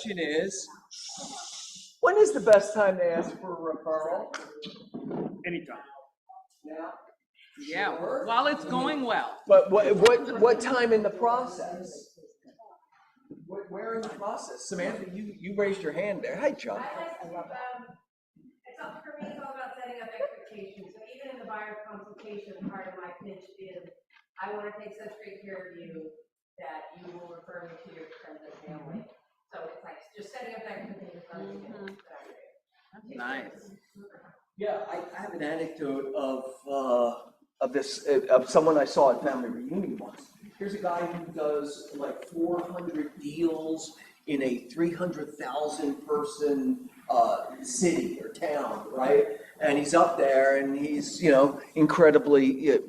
question is, when is the best time to ask for a referral? Anytime. Now? Yeah, Sure. while it's going well. But what time in the process? Where in the process? Samantha, you raised your hand there. Hi, John. I love it. It's up for me, it's all about setting up expectations. So even in the buyer consultation, part of my pitch is, I want to take such great care of you that you will refer me to your friends and family. So it's like just setting up expectations from the beginning. That's nice. Yeah, I have an anecdote of someone I saw at family reunion once. Here's a guy who does like 400 deals in a 300,000 person city or town, right? And he's up there and he's, incredibly,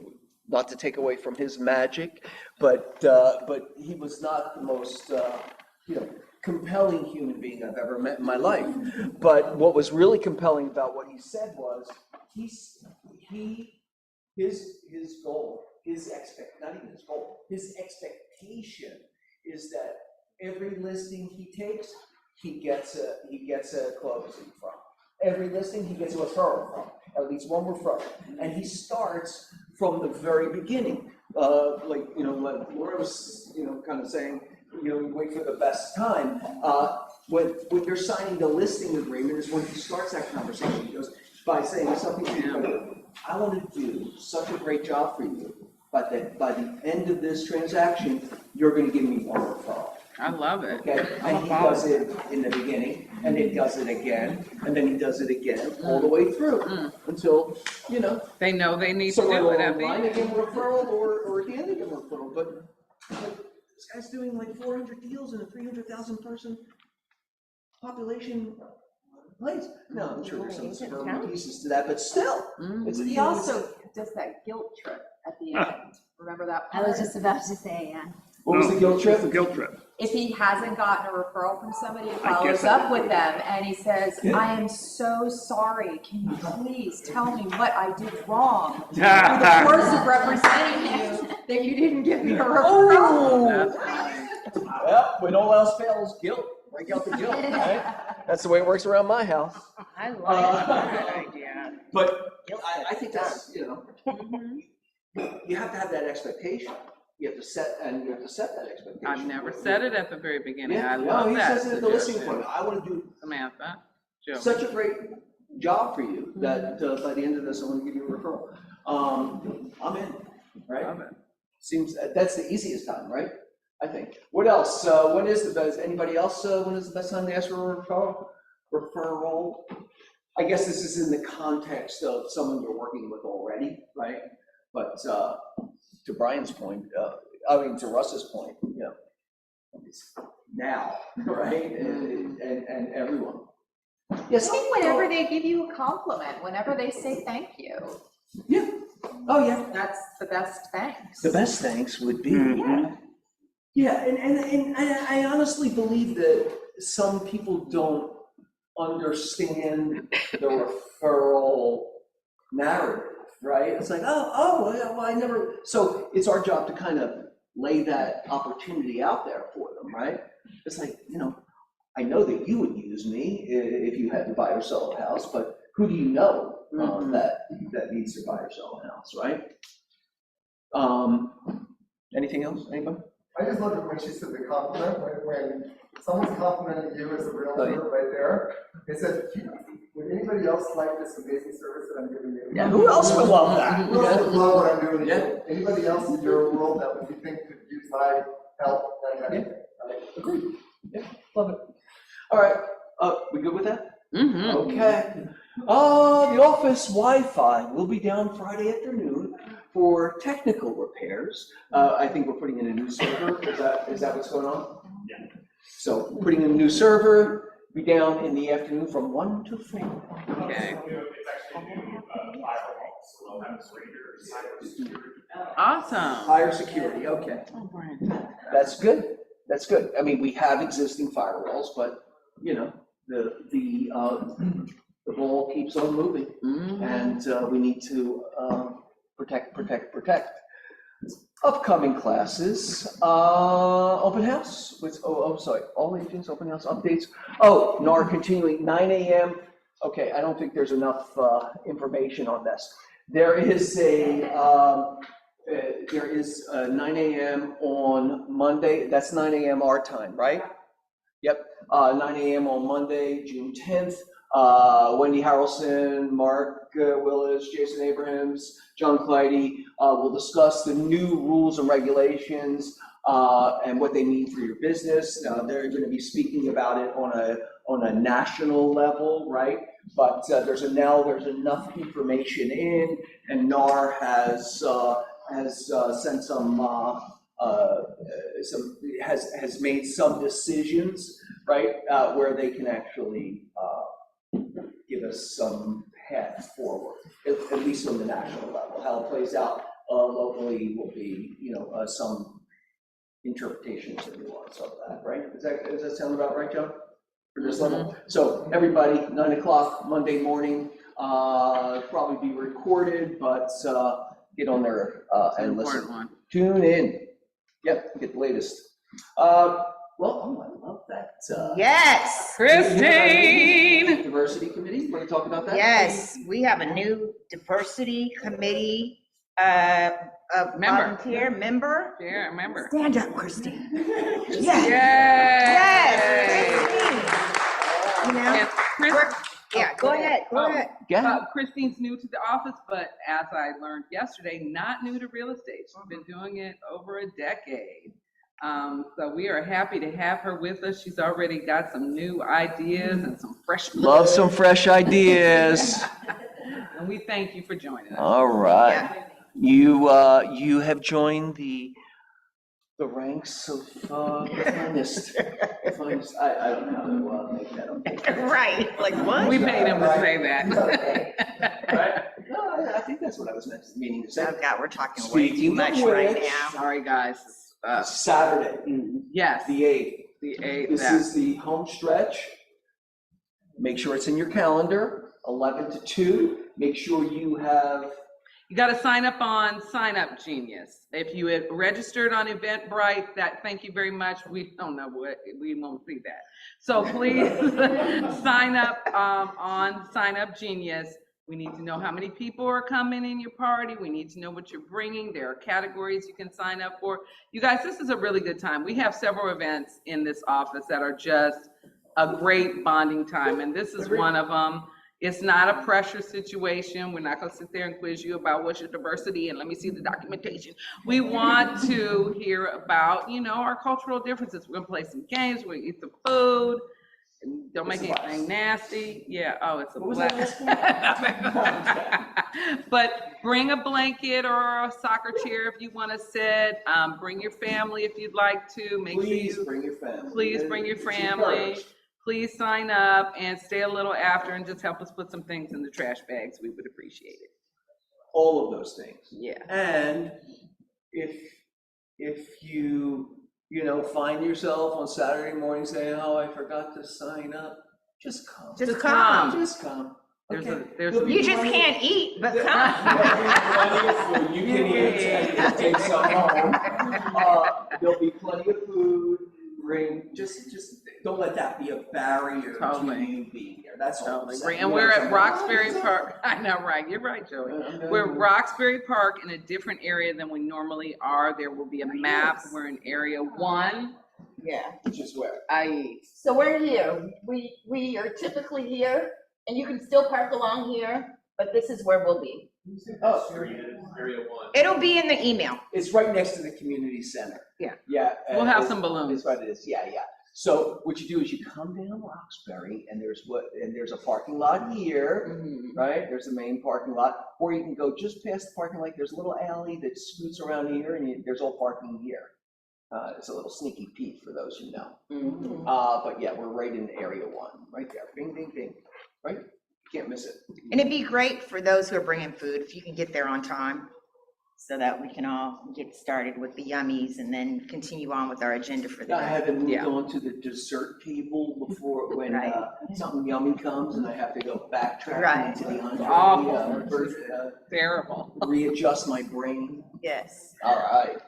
not to take away from his magic, but he was not the most, compelling human being I've ever met in my life. But what was really compelling about what he said was his goal, not even his goal, his expectation is that every listing he takes, he gets a closing from. Every listing he gets a referral from, at least one referral. And he starts from the very beginning. Like Laura was, kind of saying, you wait for the best time. When you're signing the listing agreement is when he starts that conversation. He goes by saying something to you, I want to do such a great job for you, but that by the end of this transaction, you're going to give me one referral. I love it. Okay, and he does it in the beginning, and he does it again, and then he does it again, all the way through, until, They know they need to do it at the line end. again referral, or at the end again referral, but this guy's doing like 400 deals in a 300,000 person population place. No, I'm sure there's some suburban pieces to that, but still. He also does that guilt trip at the end. Remember that I part? was just about to say, yeah. What was the guilt trip? The guilt trip. If he hasn't gotten a referral from somebody, he I follows guess up with them and he says, Yeah. I am so sorry. Can you please tell me what I did wrong through the course of representing you that you didn't give me a referral? That's funny. Well, when all else fails, guilt. Break out the guilt, right? That's the way it works around my house. I like that idea. But I think that's, you have to have that expectation. You have to set that expectation. I've never said it at the very beginning. I Yeah, love he that. says it at the listing appointment. I want to do Samantha, Joe. such a great job for you that by the end of this, I want to give you a referral. I'm in, right? Love it. Seems that's the easiest time, right? I think. What else? When is the best? Anybody else? When is the best time to ask for a referral? I guess this is in the context of someone you're working with already, right? But to Brian's point, to Russ's point, it's now, right? And everyone. Yes. I think whenever they give you a compliment, whenever they say thank you, Yeah. Oh, yeah. that's the best thanks. The best thanks would be. Mhm. Yeah, and I honestly believe that some people don't understand the referral narrative, right? It's like, well, I never. So it's our job to kind of lay that opportunity out there for them, right? It's like, I know that you would use me if you had to buy or sell a house, but who do you know that needs to buy or sell a house, right? Anything else? Anybody? I just love it when she said the compliment, when someone's complimenting you as a realtor right there. They said, would anybody else like this amazing service that I'm giving you? Yeah, who else would love that? Who else would love what I'm doing to Yeah. you? Anybody else in your world that would you think could use my help, that kind of thing? Agreed. Yeah, love it. All right, we good with that? Mm-hmm. Okay. The office Wi-Fi will be down Friday afternoon for technical repairs. I think we're putting in a new server. Is that what's going on? Yeah. So putting in a new server, be down in the afternoon from 1 to 4. Okay. It's actually new firewall, so we'll have cybersecurity. Awesome. Higher security, okay. Oh, Brian. That's good. That's good. I mean, we have existing firewalls, but the ball keeps on moving, and we need to protect. Upcoming classes, open house with, sorry, all agents, open house updates. Oh, NAR continuing, 9 a.m. Okay, I don't think there's enough information on this. There is a 9 a.m. on Monday, that's 9 a.m. our time, right? Yep, 9 a.m. on Monday, June 10th. Wendy Harrelson, Mark Willis, Jason Abrahams, John Clyde will discuss the new rules and regulations and what they mean for your business. They're going to be speaking about it on a national level, right? But there's enough information in, and NAR has sent has made some decisions, right, where they can actually give us some path forward, at least on the national level. How it plays out locally will be, some interpretations and nuance of that, right? Does that sound about right, John? For this level? So everybody, 9 o'clock Monday morning, probably be recorded, but get on there and listen. One. Tune in. Yep, get the latest. Well, I love that. Yes, Christine! Diversity Committee, want to talk about that? yes, we have a new diversity committee, volunteer member. Yeah, remember. Stand up, Christine. Yes. Yes, Christine. You know, And Chris, yeah, go ahead, go ahead. Christine's new to the office, but as I learned yesterday, not new to real estate. She's been doing it over a decade. So we are happy to have her with us. She's already got some new ideas and some fresh. Love some fresh ideas. And we thank you for joining us. All right. You have joined the ranks of the finest. I don't know how to make that up. Right, like what? We paid him to say that. Right? No, I think that's what I was meaning to say. Oh God, we're talking way too Speaking of much right which, now. Sorry, guys. Saturday, Yes, the 8th. the 8th. This is the home stretch. Make sure it's in your calendar, 11 to 2. Make sure you have. You got to sign up on Sign Up Genius. If you had registered on Eventbrite, thank you very much. We don't know what, we won't see that. So please sign up on Sign Up Genius. We need to know how many people are coming in your party. We need to know what you're bringing. There are categories you can sign up for. You guys, this is a really good time. We have several events in this office that are just a great bonding time, and this is one of them. It's not a pressure situation. We're not going to sit there and quiz you about what's your diversity and let me see the documentation. We want to hear about, our cultural differences. We're going to play some games. We're going to eat some food. Don't make anything nasty. Yeah, it's a What was that? But bring a blanket or a soccer chair if you want to sit. Bring your family if you'd like to. Please bring your family. Please bring your family. Please sign up and stay a little after and just help us put some things in the trash bags. We would appreciate it. All of those things. Yeah. And if you find yourself on Saturday morning saying, "Oh, I forgot to sign up," just come. Just come. Just come. Okay. You just can't eat, but come. You can eat and take some home. There'll be plenty of food. Just don't let that be a barrier to you being here. That's all. Totally. And we're at Roxbury Park. I know, right? You're right, Joey. We're at Roxbury Park in a different area than we normally are. There will be a map. We're in area 1. Yeah. Which is where? So we're here. We are typically here, and you can still park along here, but this is where we'll be. Area 1. It'll be in the email. It's right next to the community center. Yeah. Yeah. We'll have some balloons. That's what it is. Yeah. So what you do is you come down Roxbury, and there's a parking lot here, right? There's the main parking lot, or you can go just past the parking lot. There's a little alley that scoots around here, and there's all parking here. It's a little sneaky peek for those who know. But yeah, we're right in area 1, right there. Bing, bing, bing. Right? You can't miss it. And it'd be great for those who are bringing food if you can get there on time. so that we can all get started with the yummies and then continue on with our agenda for the I day. haven't moved Yeah. on to the dessert table before when Right. something yummy comes and I have to go backtrack Right. into the entree. Awful. First, Terrible. readjust my brain. Yes. All right,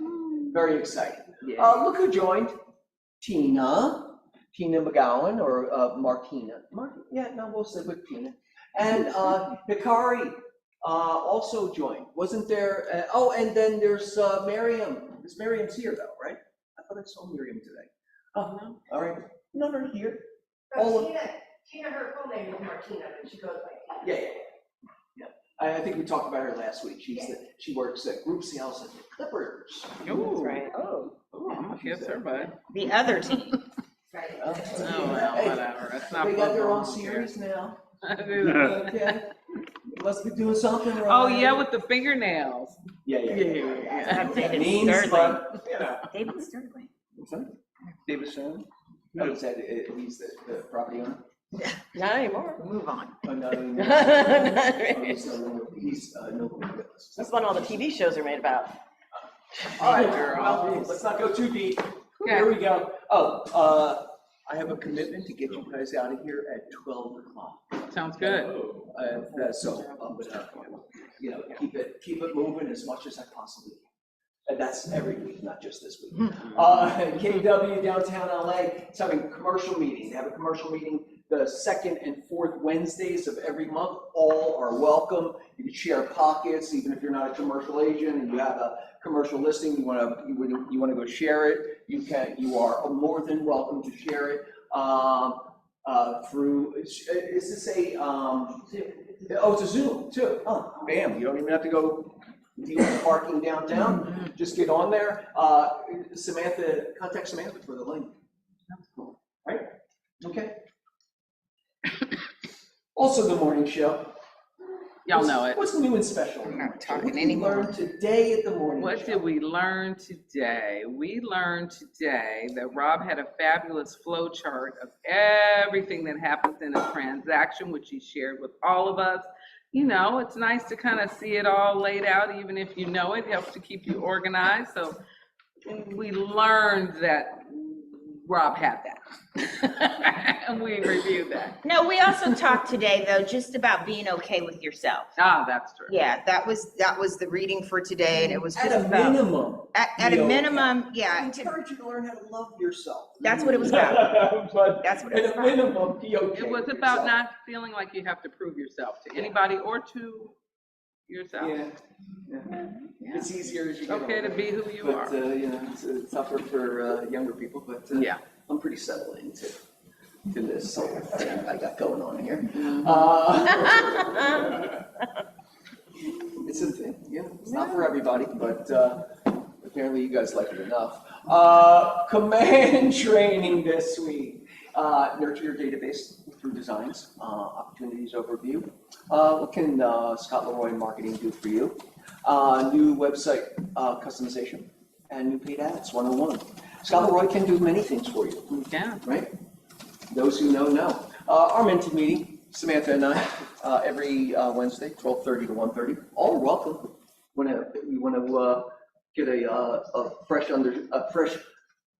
very exciting. Yeah. Look who joined. Tina McGowan, or Martina. Yeah, no, we'll stick with Tina. And Hikari also joined. Wasn't there? Oh, and then there's Miriam. Miriam's here though, right? I thought I saw Miriam today. Oh, no, all right. No, they're here. All of- Tina, her full name is Martina, but she goes by Tina. Yeah. I think we talked about her last week. She works at group sales at the Clippers. Ooh. Right. Oh. I'm gonna kiss her, bud. The other team. Right. Oh, well, whatever. That's not. They got their own football, series now. I don't care. Okay. Must be doing something right. Oh, yeah, with the fingernails. Yeah. That's David Means, Sterling. but, you know. David Sterling. What's that? David Sterling? Oh, is that, he's the property owner? Not anymore. Move on. Oh, no, no. That's He's no longer with us. what all the TV shows are made about. All right, Girl. well, let's not go too deep. Okay. Here we go. Oh, I have a commitment to get you guys out of here at 12 o'clock. Sounds good. So I'm gonna, you know, keep it moving as much as I possibly can. And that's every week, not just this week. KW downtown LA is having a commercial meeting. They have a commercial meeting the second and fourth Wednesdays of every month. All are welcome. You can share pockets, even if you're not a commercial agent and you have a commercial listing, you wanna go share it. You are more than welcome to share it. Through, is this a, oh, it's a Zoom too. Oh, bam, you don't even have to go deal with parking downtown. Just get on there. Samantha, contact Samantha for the link. That's cool. Right? Okay. Also the morning show. Y'all know it. What's new and special? We're not talking What did we anymore. learn today at the morning What show? did we learn today? We learned today that Rob had a fabulous flow chart of everything that happens in a transaction, which he shared with all of us. You know, it's nice to kind of see it all laid out, even if you know it, helps to keep you organized. So we learned that Rob had that. And we reviewed that. No, we also talked today, though, just about being okay with yourself. Ah, that's true. Yeah, that was the reading for today, and it was just At a about, minimum. at be a okay. minimum, I yeah, encourage you to learn how to love yourself. that's what it was about. But That's what it was at a about. minimum, be okay. It was with about yourself. not feeling like you have to prove yourself to anybody or to yourself. Yeah. It's easier as you get Okay to older. be who you But, are. you know, it's tougher for younger people, but Yeah. I'm pretty settled into this whole thing I got going on here. It's a thing, yeah, it's not for everybody, but apparently you guys like it enough. Command training this week. Nurture your database through designs, opportunities overview. What can Scott Leroy Marketing do for you? New website customization and new paid ads 101. Scott Leroy can do many things for you, Yeah. right? Those who know. Our mentee meeting, Samantha and I, every Wednesday, 12:30 to 1:30. All welcome. We want to get a fresh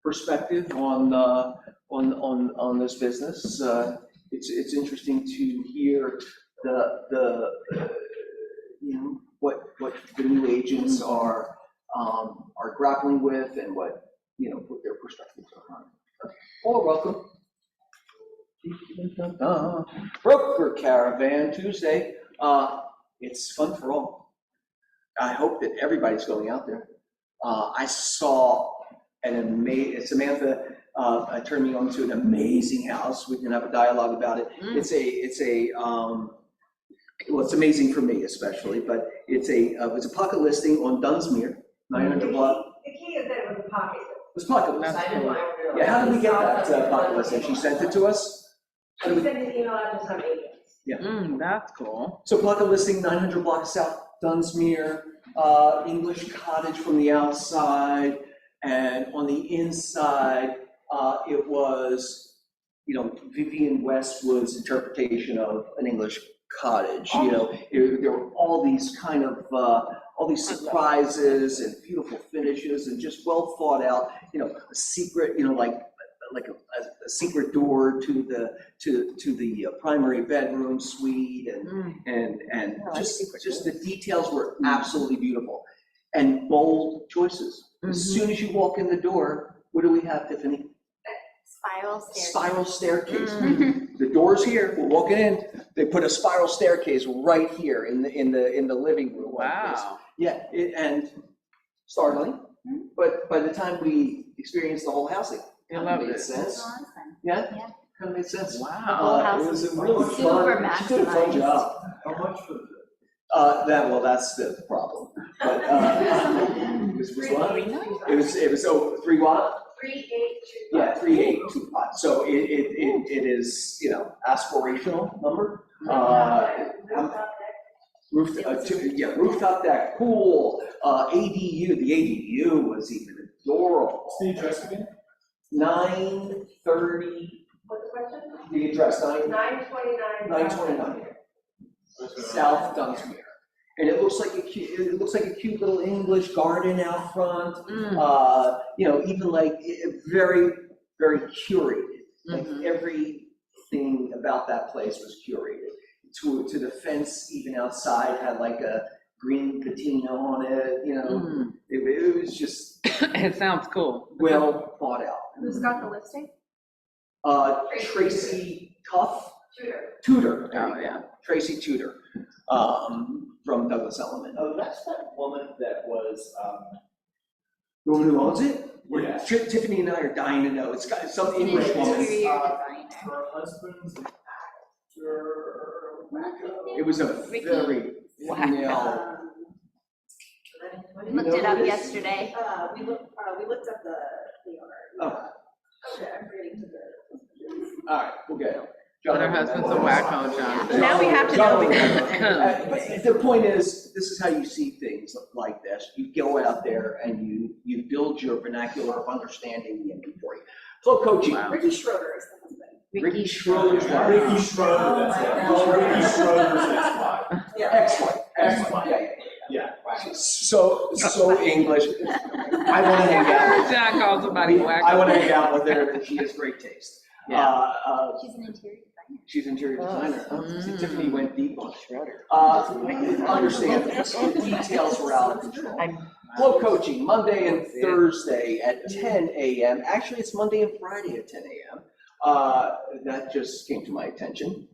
perspective on this business. It's interesting to hear the you know what the new agents are grappling with and what their perspectives are on it. All welcome. Broker Caravan Tuesday. It's fun for all. I hope that everybody's going out there. I saw an amazing, Samantha turned me on to an amazing house. We can have a dialogue about it. It's amazing for me especially, but it's a pocket listing on Dunsmuir, 900 block. The key is that it was a pocket. It's pocket listing. I didn't want to realize. Yeah, how did we get that pocket listing? She sent it to us? She sent an email out to some agents. That's cool. So pocket listing, 900 blocks South Dunsmuir, English cottage from the outside, and on the inside, it was, Vivian Westwood's interpretation of an English cottage, you know, there were all these kind of, all these surprises and beautiful finishes and just well thought out, you know, a secret, you know, like a secret door to the primary bedroom suite and just the details were absolutely beautiful and bold choices. As soon as you walk in the door, what do we have, Tiffany? Spiral staircase. Spiral staircase. The door's here, we're walking in, they put a spiral staircase right here in the living room like this. Wow. Yeah, and startling, but by the time we experienced the whole house, it You kind love of made it. sense. Awesome. Yeah, Yeah. kind of made sense. Wow. house It was is a really super fun, she did a fun maximized. job. How much for the? That's the problem. But, it was what? It was over 3 what? 3825. Yeah, 3825. So it is, you know, aspirational number. Rooftop deck, pool, ADU. The ADU was even adorable. What's the address again? 930, What's the question? the address, 929. 929, South Dunsmuir. And it looks like a cute little English garden out front. You know, even like very, very curated. Like everything about that place was curated. To the fence, even outside, had like a green patina on it, you know. It was just It sounds cool. well thought out. Who's got the listing? Tracy Tuff, Tudor. Tudor, there you go. Tracy Tudor, from Douglas Elliman. Oh, that's that woman that was, The woman who owns it? Yeah. Tiffany and I are dying to know. It's got some English woman. her husband's an actor. It was a very female. Looked it up yesterday. We looked up the owner. Oh, Okay, I'm reading to the. all right, we'll get it. But her husband's a wacko, John. Now we have to know But the point is, this is how you see things like this. You go out there and you build your vernacular of understanding the inventory. Flow coaching. Wow. Ricky Schroeder is the husband. Ricky Schroeder's wife. Ricky Schroeder, that's it. Oh, Ricky Schroeder's ex-wife. Ex-wife. Ex-wife. Yeah. Yeah. So English. I want to hang out. John calls somebody wacko. I want to hang out with her, and she has great taste. Yeah. She's an interior designer. She's interior designer. See, Tiffany went deep on Schroeder. Mm-hmm. Understand, the details were out of control. Flow coaching, Monday and Thursday at 10 a.m. Actually, it's Monday and Friday at 10 a.m. That just came to my attention.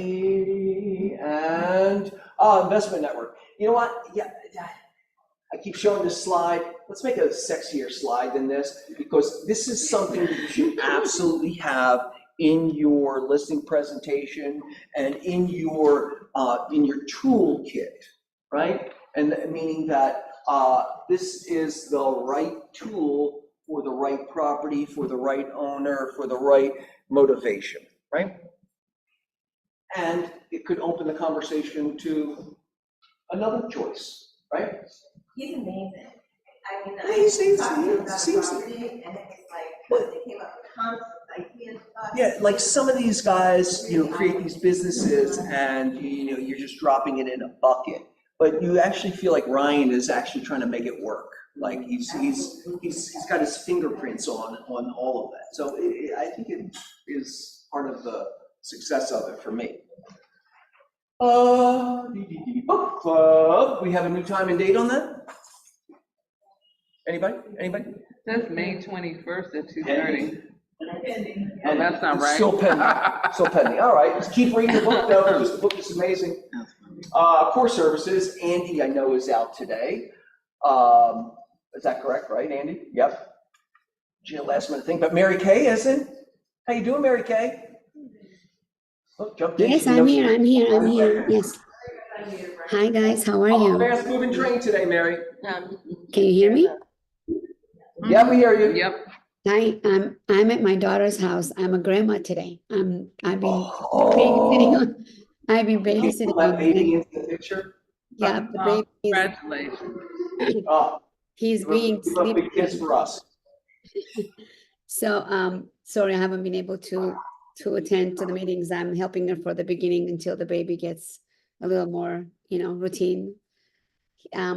Alrighty, and investment network. You know what? Yeah, I keep showing this slide. Let's make a sexier slide than this, because this is something that you should absolutely have in your listing presentation and in your toolkit, right? And meaning that this is the right tool for the right property, for the right owner, for the right motivation, right? And it could open the conversation to another choice, right? He's amazing. I mean, Yeah, he seems- talked to him about seems- property, and it's like, they came up with concepts, ideas, thoughts. Yeah, like some of these guys, you know, create these businesses and, you know, you're just dropping it in a bucket. But you actually feel like Ryan is actually trying to make it work. Like he's got his fingerprints on all of that. So I think it is part of the success of it for me. Book club, we have a new time and date on that? Anybody? That's May 21st at 2:30. Pending. Oh, that's not right. Still pending. All right, just keep reading the book though, because the book is amazing. Core services, Andy I know is out today. Is that correct, right, Andy? Yep. Gee, last minute thing, but Mary Kay isn't? How you doing, Mary Kay? Look, jumped in. Yes, She I'm knows- here. Yes. Hi, guys. How are you? Fast moving train today, Mary. Can you hear me? Yeah, we hear you. Yep. Hi, I'm at my daughter's house. I'm a grandma today. I've been Oh. babysitting. I've been Can you pull that baby babysitting. into the picture? Yeah, the baby Congratulations. Oh, he's being give up big kiss sleepy. for us. So, sorry, I haven't been able to to attend to the meetings. I'm helping her for the beginning until the baby gets a little more, routine.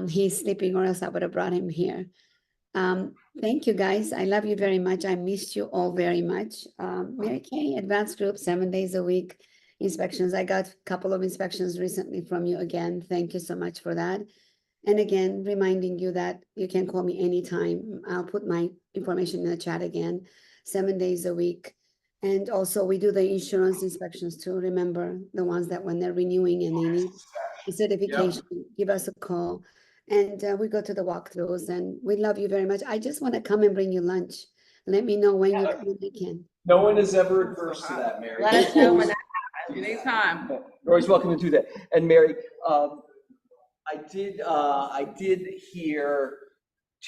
He's sleeping, or else I would have brought him here. Thank you, guys. I love you very much. I missed you all very much. Mary Kay, advanced group, 7 days a week inspections. I got a couple of inspections recently from you again. Thank you so much for that. And again, reminding you that you can call me anytime. I'll put my information in the chat again, 7 days a week. And also we do the insurance inspections too. Remember the ones that when they're renewing and they need a certification, give us a call. And we go to the walkthroughs, and we love you very much. I just want to come and bring you lunch. Let me know when you come and we can. No one is ever adverse to that, Mary. Let us know when that Anytime. You're always welcome to do that. And Mary, I did hear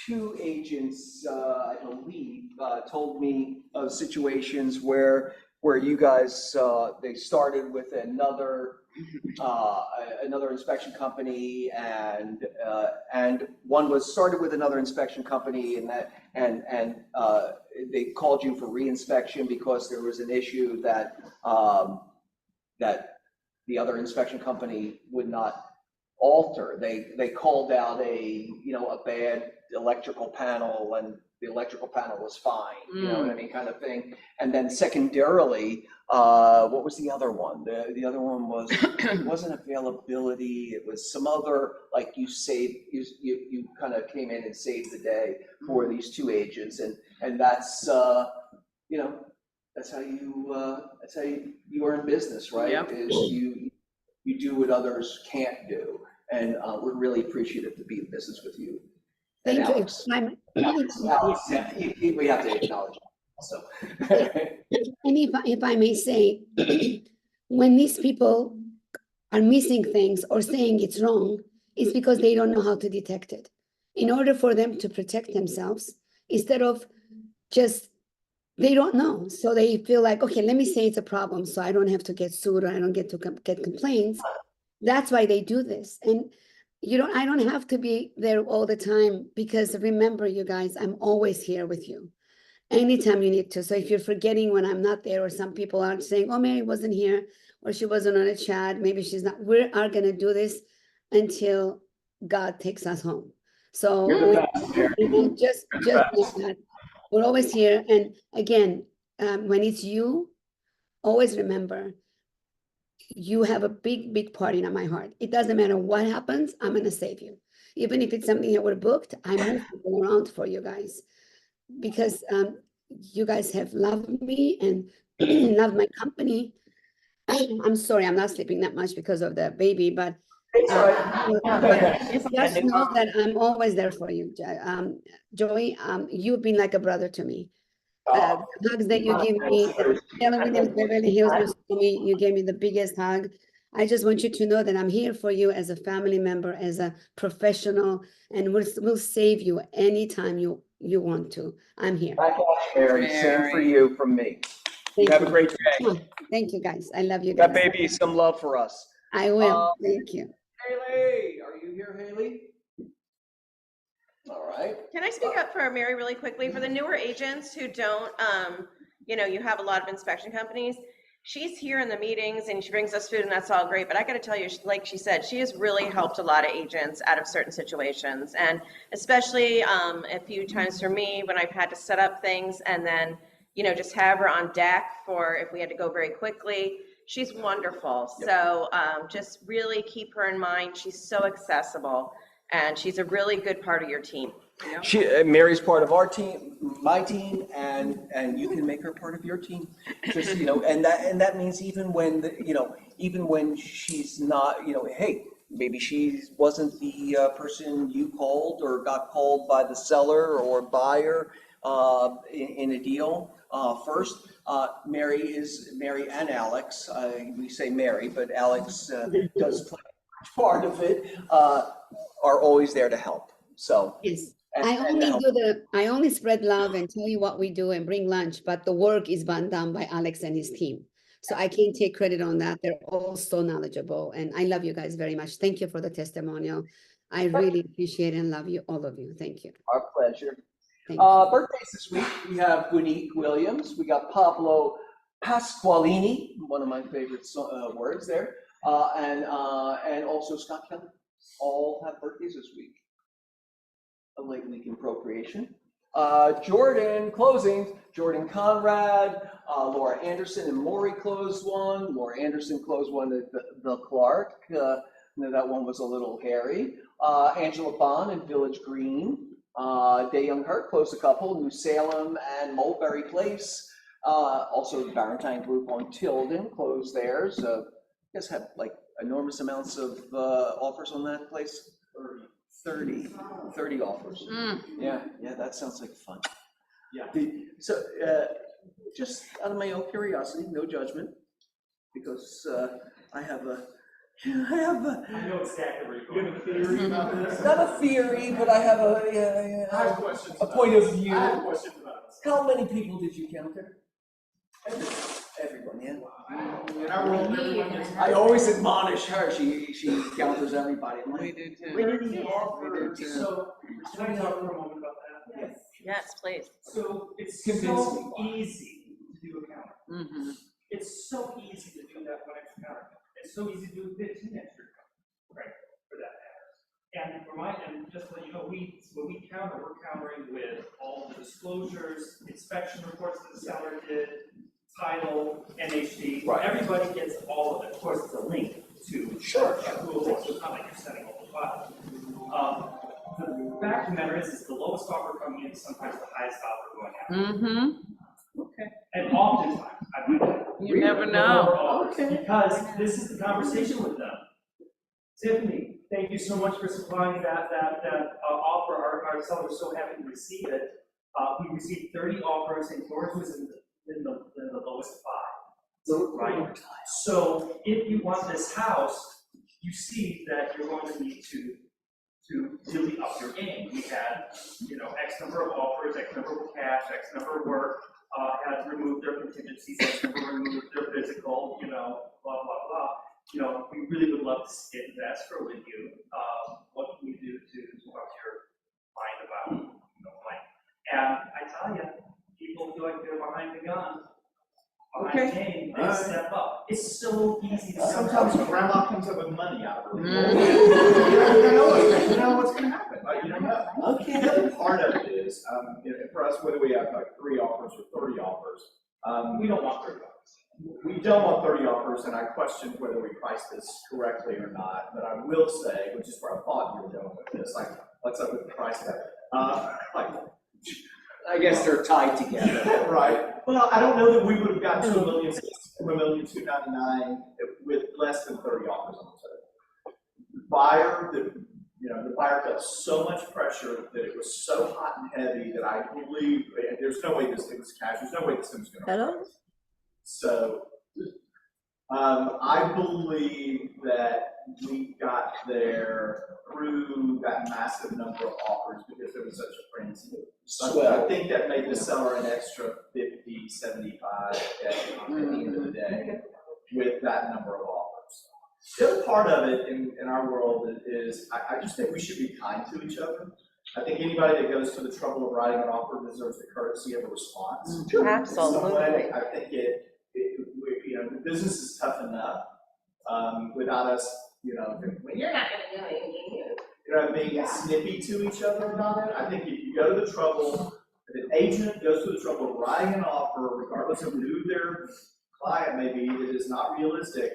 two agents, I believe, told me of situations where you guys, they started with another inspection company, and one was started with another inspection company, and they called you for reinspection because there was an issue that the other inspection company would not alter. They called out a bad electrical panel, and the electrical panel was fine, you know what I mean, kind of thing. And then secondarily, what was the other one? The other one was, it wasn't availability, it was some other, like you kind of came in and saved the day for these two agents, and that's that's how you earn business, right? Yep. Is you do what others can't do, and we're really appreciative to be in business with you. And Thank you. Alex. Alex, yeah, we have to acknowledge also. And if I may say, when these people are missing things or saying it's wrong, it's because they don't know how to detect it. In order for them to protect themselves, instead of just, they don't know. So they feel like, okay, let me say it's a problem so I don't have to get sued or I don't get to get complaints. That's why they do this. And I don't have to be there all the time, because remember, you guys, I'm always here with you anytime you need to. So if you're forgetting when I'm not there, or some people are saying, oh, Mary wasn't here, or she wasn't on a chat, maybe she's not, we are going to do this until God takes us home. So just know that we're always here. And again, when it's you, always remember, you have a big part in my heart. It doesn't matter what happens, I'm going to save you. Even if it's something that we're booked, I move people around for you guys, because you guys have loved me and loved my company. I'm sorry, I'm not sleeping that much because of the baby, but just know that I'm always there for you. Joey, you've been like a brother to me. Hugs that you give me, Taylor Williams, Beverly Hills, you gave me the biggest hug. I just want you to know that I'm here for you as a family member, as a professional, and we'll save you anytime you want to. I'm here. Mary, same for you from me. Thank Have you. a great day. Thank you, guys. I love you guys. That baby, some love for us. I will. Thank you. Haley, are you here, Haley? All right. Can I speak up for Mary really quickly? For the newer agents who don't, you have a lot of inspection companies. She's here in the meetings and she brings us food, and that's all great. But I got to tell you, like she said, she has really helped a lot of agents out of certain situations. And especially a few times for me when I've had to set up things and then, just have her on deck for if we had to go very quickly. She's wonderful. Yep. So just really keep her in mind. She's so accessible. And she's a really good part of your team. Mary's part of our team, my team, and you can make her part of your team. Just and that means even when she's not, hey, maybe she wasn't the person you called or got called by the seller or buyer in a deal first. Mary and Alex. We say Mary, but Alex does play part of it. Are always there to help. So yes, I only spread love and tell you what we do and bring lunch, but the work is done by Alex and his team. So I can't take credit on that. They're all so knowledgeable, and I love you guys very much. Thank you for the testimonial. I really appreciate and love you, all of you. Thank you. Our pleasure. Thank you. Birthdays this week, we have Gwinnett Williams, we got Pablo Pasqualini, one of my favorite words there, and also Scott Kelly, all have birthdays this week. A late week in procreation. Jordan closings, Jordan Conrad, Laura Anderson and Maury closed one. Laura Anderson closed one at the Clark. That one was a little hairy. Angela Bond and Village Green. Day Young Hurt closed a couple, New Salem and Mulberry Place. Also the Valentine Group on Tilden closed theirs. You guys have like enormous amounts of offers on that place? 30 offers. Yeah, that sounds like fun. Yeah. So just out of my own curiosity, no judgment, because I have a I know exactly where you're going. You have a theory about this? not a theory, but I have I have questions. a point of view. I have questions about this. How many people did you count there? Everyone, yeah. In our world, everyone gets. I always admonish her. She counters everybody. I'm We like, do too. We do "30 too. offers." So, can I talk for a moment about that? Yes. Yes, please. So, it's Convince so me why. easy to do a counter. Mm-hmm. It's so easy to do that one extra counter. It's so easy to do 15 extra counters, right, for that matter. And just to let you know, when we counter, we're countering with all the disclosures, inspection reports that the seller did, title, NHD. Right. Everybody gets all of it. Of course, it's a link to Sure. approval, so it's not like you're setting all the files. The fact of the matter is the lowest offer coming in is sometimes the highest offer going out. Mm-hmm. Okay. And oftentimes, I might add, You never there know. are offers, Okay. because this is the conversation with them. Tiffany, thank you so much for supplying that offer. Our sellers are so happy to receive it. We received 30 offers, and yours was in the lowest 5. Right? So if you want this house, you see that you're going to need to really up your game. We had, X number of offers, X number of cash, X number of work, had removed their contingencies, X number removed their physical, blah, blah, blah. We really would love to get into escrow with you. What can we do to talk to your mind about, plan? And I tell you, people feel like they're behind the gun. Behind the game, they step up. It's so easy to. Sometimes grandma comes up with money out of her. Mm-hmm. You know what's gonna happen, like, you don't know. Okay. The other part of it is, for us, whether we have like 3 offers or 30 offers, We don't want 30 offers. we don't want 30 offers, and I question whether we priced this correctly or not, but I will say, which is where I thought you were going with this, like, let's up with the price tag. I guess they're tied together. Right. Well, I don't know that we would have gotten to $1,299,000 with less than 30 offers on the table. The buyer felt so much pressure that it was so hot and heavy that I believe there's no way this thing was cash. There's no way this thing was going to work. So I believe that we got there through that massive number of offers because there was such a frenzy. So I think that made the seller an extra 50, 75 at the end of the day with that number of offers. The other part of it in our world is I just think we should be kind to each other. I think anybody that goes to the trouble of writing an offer deserves the courtesy of a response. Absolutely. I think the business is tough enough without us, you're not going to do anything. Being snippy to each other about it. I think if you go to the trouble, if an agent goes to the trouble of writing an offer, regardless of who their client may be, that is not realistic,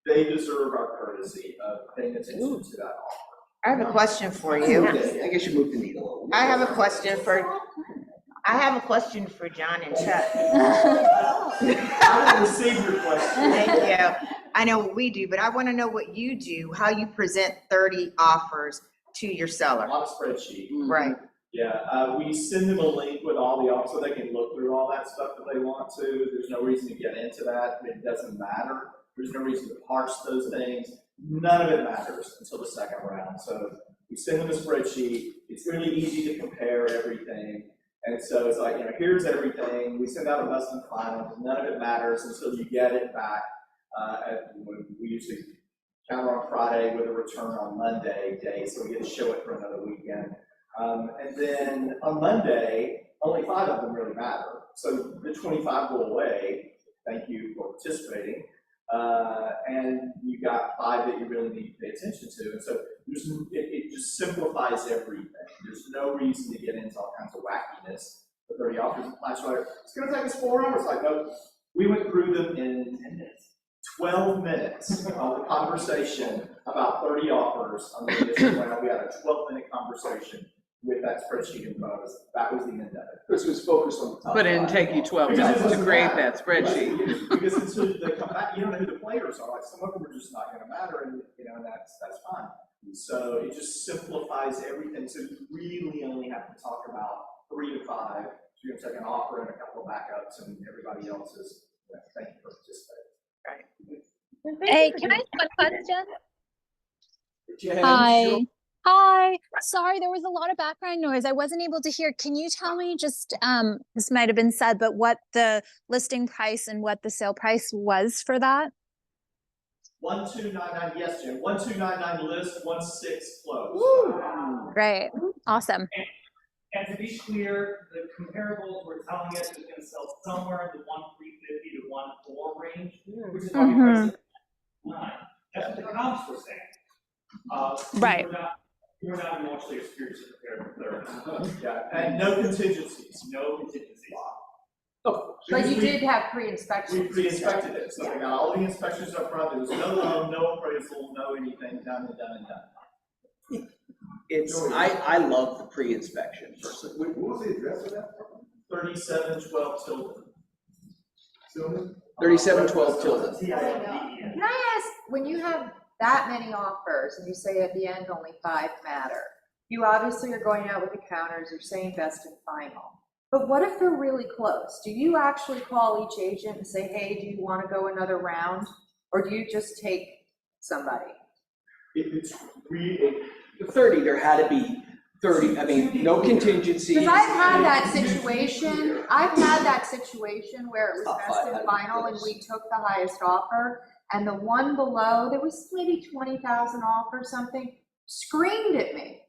they deserve our courtesy of paying attention to that offer. I have a question for you. I guess you moved the needle a little bit. I have a question for John and Chuck. I will receive your question. Thank you. I know what we do, but I want to know what you do, how you present 30 offers to your seller. On a spreadsheet. Right. Yeah, we send them a link with all the offers so they can look through all that stuff that they want to. There's no reason to get into that. It doesn't matter. There's no reason to parse those things. None of it matters until the second round. So we send them a spreadsheet. It's really easy to compare everything. And so it's like, here's everything. We send out a best and final. None of it matters until you get it back. We usually counter on Friday with a return on Monday day, so we get to show it for another weekend. And then on Monday, only 5 of them really matter. So the 25 go away. Thank you participating. And you got 5 that you really need to pay attention to. And so it just simplifies everything. There's no reason to get into all kinds of wackiness. The 30 offers and flash writer, it's gonna take us 4 hours. Like, no, we went through them in 10 minutes. 12 minutes of a conversation about 30 offers on the initial round. We had a 12-minute conversation with that spreadsheet in front of us. That was the end of it. This was focused on the top. But it didn't take you 12 minutes to create that spreadsheet. Because until they come back, you don't know who the players are. Like, some of them are just not gonna matter, and that's fine. So it just simplifies everything. So you really only have to talk about 3 to 5. So you're gonna take an offer and a couple of backups, and everybody else is, thank you for participating. Hey, can I ask a question? Jen, Hi. sure. Hi. Sorry, there was a lot of background noise. I wasn't able to hear. Can you tell me just, this might have been said, but what the listing price and what the sale price was for that? 1299, yes, Jim. 1299 list, 16 close. Great. Awesome. And to be clear, the comparables we're telling us is gonna sell somewhere in the 1,350 to 1,400 range, which is why we priced it at 9. That's what the comps were saying. Right. We're not emotionally experienced to prepare for 30. Yeah, and no contingencies. No contingencies. But you We- did have pre-inspection. We pre-inspected it, so we got all the inspections up front. There was no loan, no appraisal, no anything, done and done and done. I love the pre-inspection personally. What was the address of that? 3712 Tilden. Tilden? 3712 Tilden. Can I ask, when you have that many offers and you say at the end only 5 matter, you obviously are going out with the counters, you're saying best and final. But what if they're really close? Do you actually call each agent and say, hey, do you want to go another round? Or do you just take somebody? It's really, 30, there had to be 30, I mean, no contingencies. Because I've had that situation where it was Top best 5 and final and we took the highest offer. And the one below, there was maybe 20,000 off or something, screamed at me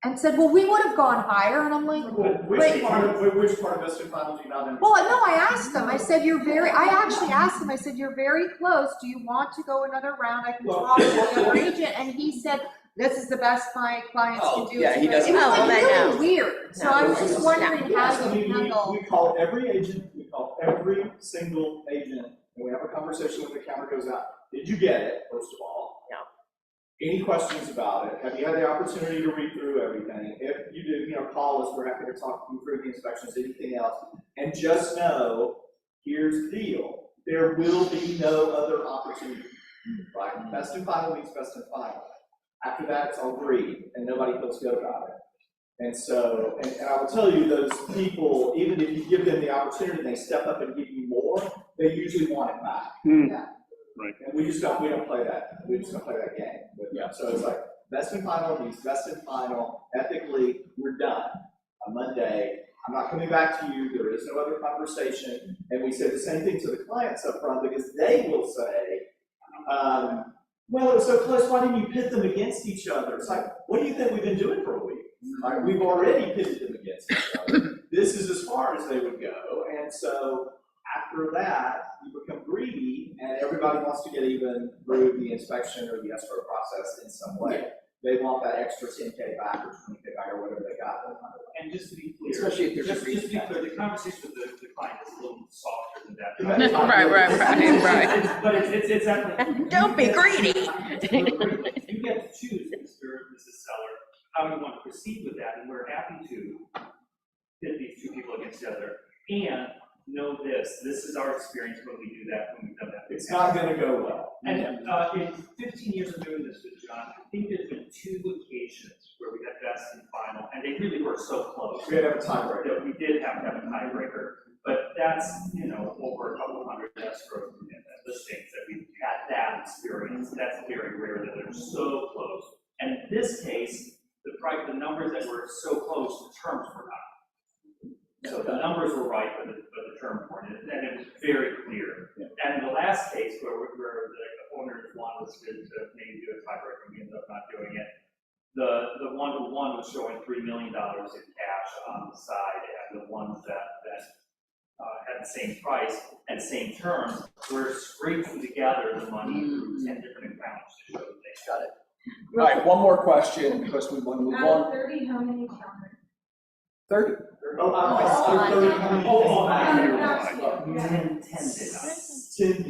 and said, well, we would have gone higher. And I'm like, which part of best and final do you not understand? well, no, I asked them, I said, I actually asked him, I said, you're very close. Do you want to go another round? I can talk to the other agent. And he said, this is the best my clients can do. Yeah, he doesn't. It was like no. really weird. So I was just wondering how you handle. We call every agent, we call every single agent, and we have a conversation when the counter goes out. Did you get it, first of all? Yeah. Any questions about it? Have you had the opportunity to read through everything? If you do, call us. We're happy to talk you through the inspections, anything else. And just know, here's the deal. There will be no other opportunity, right? Best and final means best and final. After that, it's all agreed, and nobody feels good about it. And so, and I will tell you, those people, even if you give them the opportunity, they step up and give you more, they usually want it back. Yeah. Right. And we don't play that. We just don't play that game with them. So it's like, best and final means best and final. Ethically, we're done. On Monday, I'm not coming back to you. There is no other conversation. And we say the same thing to the clients up front, because they will say, well, it was so close, why didn't you pit them against each other? It's like, what do you think we've been doing for a week? Like, we've already pitted them against each other. This is as far as they would go. And so after that, you become greedy, and everybody wants to get even through the inspection or the escrow process in some way. They want that extra 10K back or 20K back or whatever they got. And just to be clear, Especially if there's a just to reason. be clear, the conversation with the client is a little softer than that. Right. But it's actually. Don't be greedy. You get to choose, Mrs. Seller, how you want to proceed with that, and we're happy to pit these two people against each other. And know this is our experience when we do that, when we've done that. It's not gonna go well. And in 15 years of doing this with John, I think there's been 2 occasions where we had best and final, and they really were so close. We had to have a tiebreaker. That we did have to have a tiebreaker, but that's, over a couple hundred escrow listings that we've had that experience. That's very rare that they're so close. And in this case, the numbers that were so close, the terms were not. So the numbers were right, but the terms weren't, and it was very clear. Yeah. And in the last case, where the owners wanted us to maybe do a tiebreaker, we ended up not doing it. The 1-to-1 was showing $3 million in cash on the side, and the ones that had the same price and same terms we're scraping together the money through 10 different accounts to show that they Got it. All right, one more question, because we want to move on. 30, how many children? 30. Ten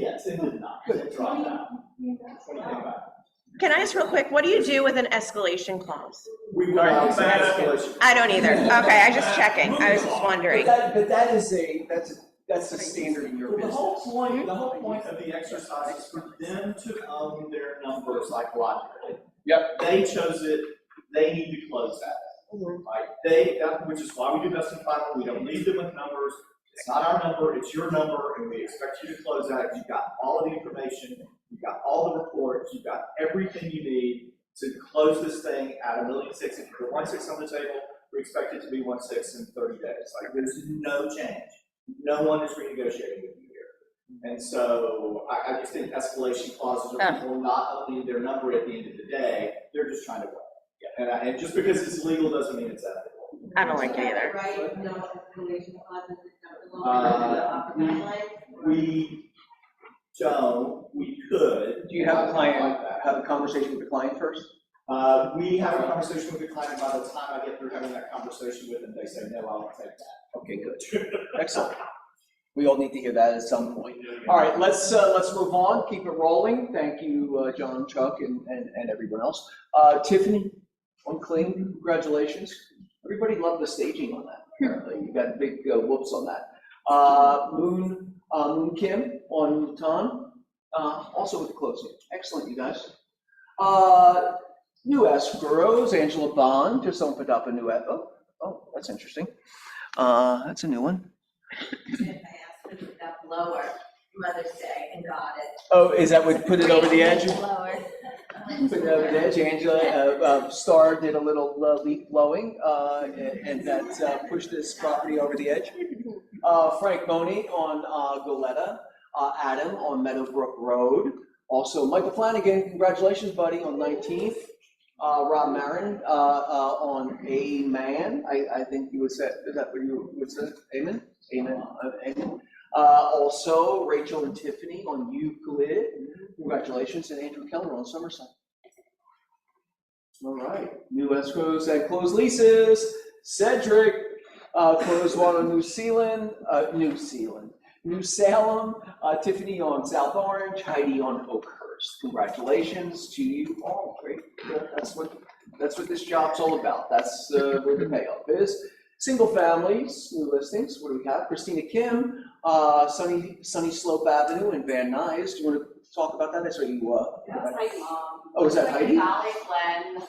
did not. It dropped out. 20 came back. Can I ask real quick, what do you do with an escalation clause? We will not say escalation. I don't either. Okay, I was just checking. I was just wondering. But that is that's a standard in your The business. whole point of the exercise is for them to own their number psychologically. Yep. They chose it, they need to close that. Right? Which is why we do best in final. We don't leave them with numbers. It's not our number, it's your number, and we expect you to close that. You've got all of the information, you've got all the reports, you've got everything you need to close this thing at $1.6 million. If you put 1.6 on the table, we expect it to be 1.6 in 30 days. Like, there's no change. No one is renegotiating with you here. And so I just think escalation clauses are people not owning their number at the end of the day, they're just trying to win. And just because it's legal doesn't mean it's ethical. I don't like it either. Right, no escalation clauses acceptable. We don't, we could. Do you have a client, like that. have a conversation with the client first? We have a conversation with the client. By the time I get through having that conversation with them, they say, no, I won't take that. Okay, good. Excellent. We all need to hear that at some point. All right, let's move on, keep it rolling. Thank you, John, Chuck, and everyone else. Tiffany, on clean, congratulations. Everybody loved the staging on that, apparently. You got big whoops on that. Moon Kim on Ton, also with the closing. Excellent, you guys. New escrows, Angela Bond just opened up a new oh, that's interesting. That's a new one. I asked them that lower Mother's Day and got it. Oh, is that what put it over the edge? Lower. Put it over the edge. Angela, Star did a little leaf blowing, and that pushed this property over the edge. Frank Boney on Goleta, Adam on Meadowbrook Road. Also, Michael Flanagan, congratulations, buddy, on 19th. Rob Marin on Amen. I think you would say, is that what you would say? Amen? Amen. Amen. Also, Rachel and Tiffany on Euclid. Congratulations. And Andrew Keller on Somerset. All right. New escrows and closed leases. Cedric closed one on New Salem. Tiffany on South Orange. Heidi on Oakhurst. Congratulations to you all. Great. That's what this job's all about. That's where the payoff is. Single families, new listings. What do we have? Christina Kim, Sunny Slope Avenue in Van Nuys. Do you want to talk about that? That's what you. That's my mom. Oh, is that Heidi? Valley Glen.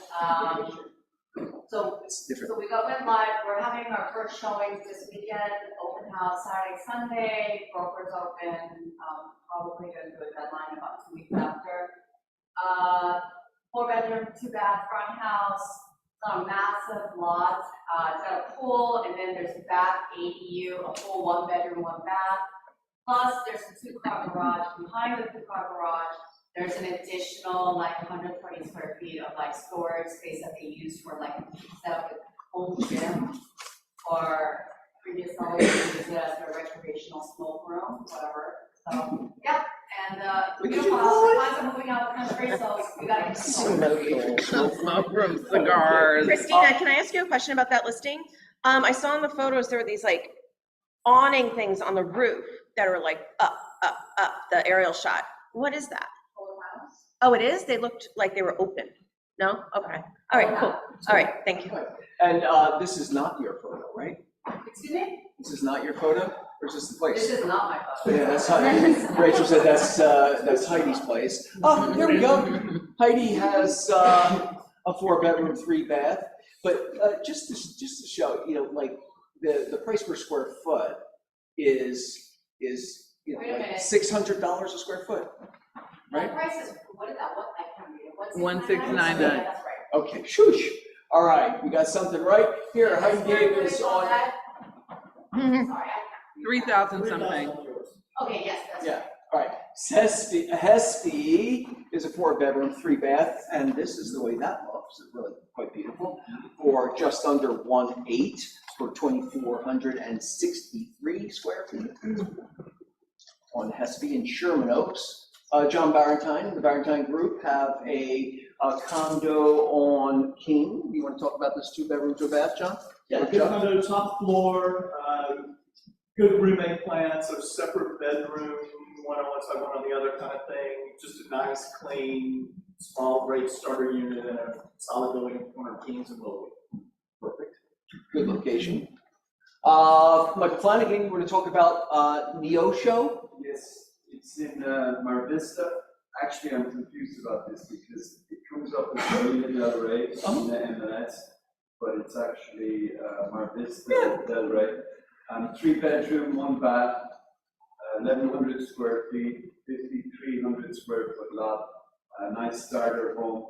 So It's different. So we got went live. We're having our first showings this weekend. Open house Saturday, Sunday. Brokers open. Probably going to do a deadline about 2 weeks after. 4-bedroom, 2-bath front house. It's on a massive lot. It's got a pool, and then there's a back ADU, a full 1-bedroom, 1-bath. Plus, there's a 2-car garage. Behind the 2-car garage, there's an additional 120 square feet of storage space that they use for set up a home gym, or previous owners use it as a recreational smoke room, whatever. So yeah, and clients are moving out of the country, so we got to Smoke room cigars. Christina, can I ask you a question about that listing? I saw in the photos there were these awning things on the roof that are up, the aerial shot. What is that? Oh, it is? They looked like they were open. No? Okay. All right, cool. All right, thank you. And this is not your photo, right? Excuse me? This is not your photo, or is this the place? This is not my photo. Yeah, that's Heidi. Rachel said that's Heidi's place. Oh, there we go. Heidi has a 4-bedroom, 3-bath, but just to show, the price per square foot is $600 a square foot, right? The price is, what is that? What, I can't read it. What's it? 1699. Yeah, that's right. Okay, shoosh. All right, we got something right here. Heidi gave us on. Sorry. 3,000 something. Okay, yes, that's Yeah, all right. Hespe is a 4-bedroom, 3-bath, and this is the way that looks. It's really quite beautiful. For just under 1.8 for 2,463 square feet. on Hesby and Sherman Oaks. John Barentine and the Barentine Group have a condo on King. You want to talk about this 2-bedroom, 2-bath, John? Yeah, good condo, top floor, good roommate plan, so separate bedroom, one on one side, one on the other kind of thing. Just a nice, clean, small, great starter unit in a solid building in the corner of Kings and Willowwood. Perfect. Good location. Michael Flanagan, you want to talk about Neosho? Yes, it's in Mar Vista. Actually, I'm confused about this because it comes up as Marina del Rey in the MLS, but it's actually Mar Vista del Rey. 3-bedroom, 1-bath, 1,100 square feet, 5,300 square foot lot, a nice starter home.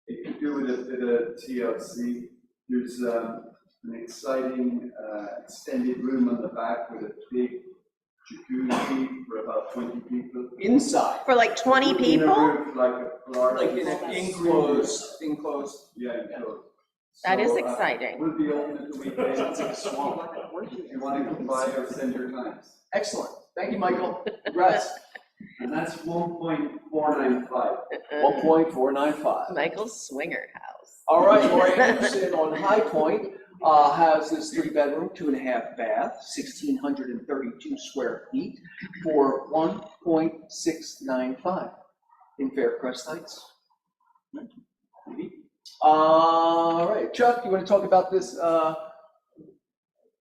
It could do with a bit of TLC. There's an exciting extended room on the back with a big jacuzzi for about 20 people. Inside. For like 20 In a people? roof, like a large. Like in an enclosed. Yeah, enclosed. That is So, exciting. We'll be open at the weekend. If you want to come by or send your times. Excellent. Thank you, Michael. Congrats. And that's 1.495. 1.495. Michael's Swinger House. All right, Lori Anderson on High Point has this 3-bedroom, 2.5 bath, 1,632 square feet for 1.695 in Faircrest Heights. All right, Chuck, you want to talk about this?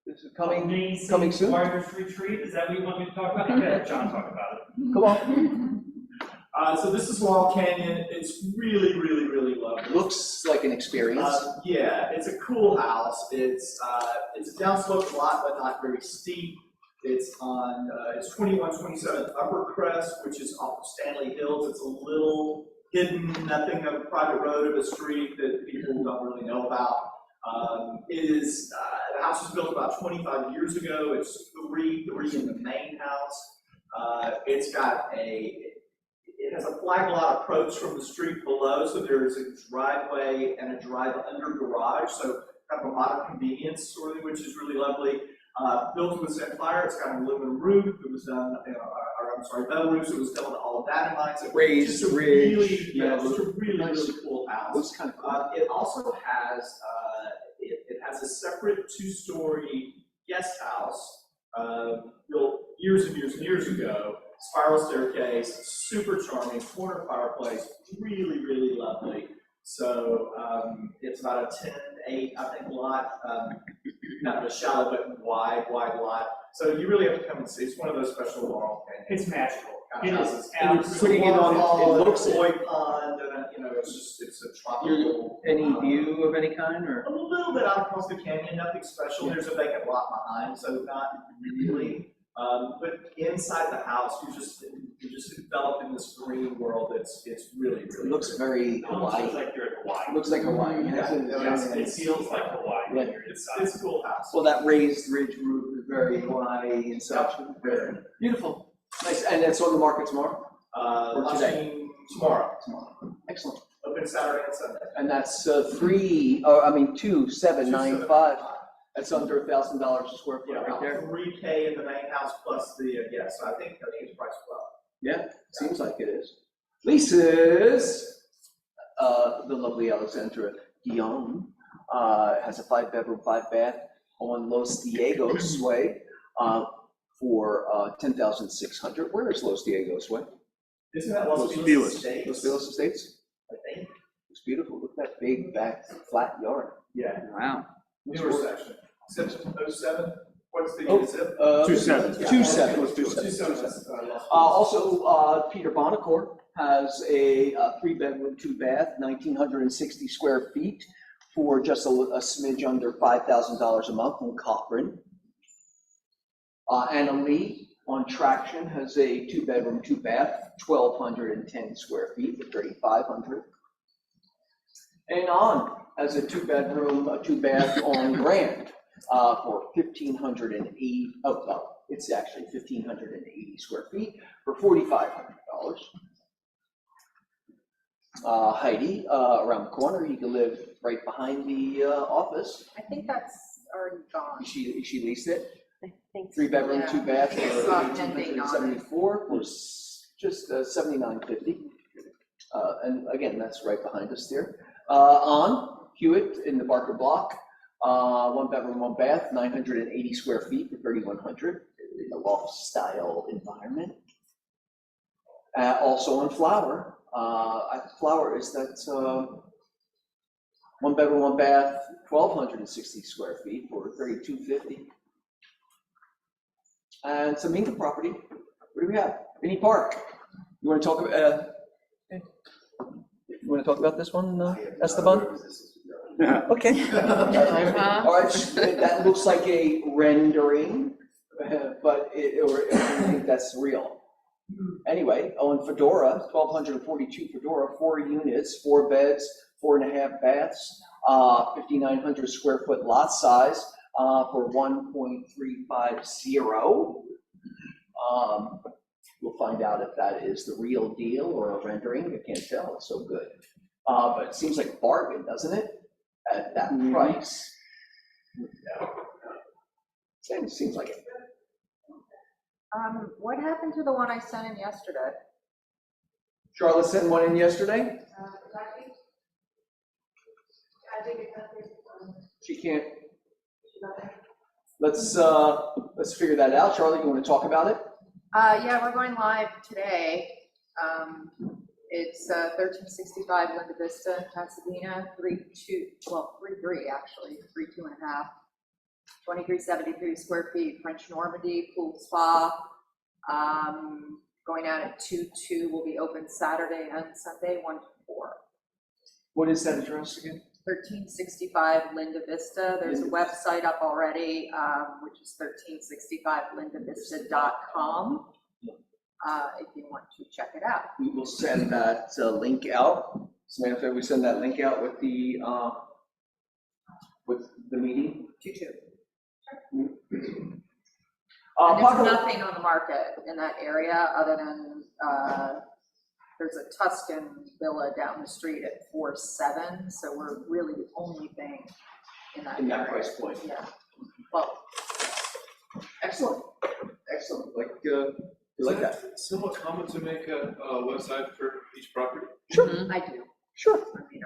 This is coming soon. Warriors Retreat, is that what you want me to talk about? Okay, let John talk about it. Come on. So this is Laurel Canyon. It's really, really, really lovely. Looks like an experience. Yeah, it's a cool house. It's a downsloped lot, but not very steep. It's on it's 2127 Upper Crest, which is off of Stanley Hills. It's a little hidden, nothing of a private road of a street that people don't really know about. The house was built about 25 years ago. It's three in the main house. It has a flag lot approach from the street below, so there's a driveway and a drive under garage, so kind of a modern convenience sort of, which is really lovely. Built with Zen Fire, it's got an aluminum roof. It was done, metal roofs. It was done with all of that in mind. So Raised just a ridge, really, metal just a really, really cool house. Looks kind of cool. It also has it has a separate 2-story guest house built years and years and years ago. Spiral staircase, super charming, corner fireplace, really, really lovely. So it's about a 10-8, I think, lot, not a shallow but wide lot. So you really have to come and see. It's one of those special Laurel Canyon. It's magical. Kind It of is houses. Putting it on, it looks koi pond, and it's a tropical. Any view of any kind, or? A little bit out across the canyon, nothing special. There's a vacant lot behind, so not really. But inside the house, you're just enveloped in this green world. It's really, really. It looks very Hawaii. Looks like you're in Hawaii. Looks like Hawaii. It feels like Hawaii when you're inside. It's a cool house. Well, that raised ridge roof is very Hawaii and such. Very beautiful. Nice. And that's on the market tomorrow? Or today? Tomorrow. Excellent. Open Saturday and Sunday. And that's 2,795. That's under $1,000 a square foot right there. 3K in the main house plus the so I think it's priced well. Yeah, seems like it is. Lisa's, the lovely Alexandra Guillaume, has a 5-bedroom, 5-bath on Los Diegos Way for $10,600. Where is Los Diegos Way? Isn't that Los Feliz Estates? Los Feliz Estates? I think. It's beautiful. Look at that big back flat yard. Yeah. Wow. Newer section. 07? What's the zip? 27. 27. Also, Peter Bonacore has a 3-bedroom, 2-bath, 1,960 square feet for just a smidge under $5,000 a month in Cochrane. Anna Lee on Traction has a 2-bedroom, 2-bath, 1,210 square feet for $3,500. And On has a 2-bedroom, 2-bath on Grand for 1,580. Oh, no, it's actually 1,580 square feet for $4,500. Heidi, around the corner, you can live right behind the office. I think that's already gone. She leased it. 3 bedroom, 2 bath, for It's not pending on it. 1,874, for just 7,950. And again, that's right behind us there. On Hewitt in the Barker Block, 1 bedroom, 1 bath, 980 square feet for 3,100 in a loft style environment. Also on Flower, Flower is that 1 bedroom, 1 bath, 1,260 square feet for 3,250. And some Minka property. What do we have? Vinnie Park. You want to talk about? You want to talk about this one, Esteban? Okay. All right. That looks like a rendering, but I think that's real. Anyway, on Fedora, 1,242 Fedora, 4 units, 4 beds, 4.5 baths, 5,900 square foot lot size for 1.350. We'll find out if that is the real deal or a rendering. I can't tell. It's so good. But it seems like a bargain, doesn't it? At that price. Yeah. Seems like it. What happened to the one I sent in yesterday? Charlotte sent one in yesterday. She can't. Let's figure that out. Charlotte, you want to talk about it? Yeah, we're going live today. It's 1365 Linda Vista in Pasadena, 3.3 actually, 3.2.5. 2373 square feet, French Normandy, pool spa. Going out at 2/2, will be open Saturday and Sunday, 1 to 4. What is that address again? 1365 Linda Vista. There's a website up already, which is 1365lindavista.com. If you want to check it out. We will send that link out. Samantha, we send that link out with the meeting. 2/2. And there's nothing on the market in that area other than there's a Tuscan villa down the street at 4.7, so we're really the only thing in that area. Price point. Yeah. Well, excellent. Like you like that? Somewhat common to make a website for each property. Sure. I do. Sure. I mean,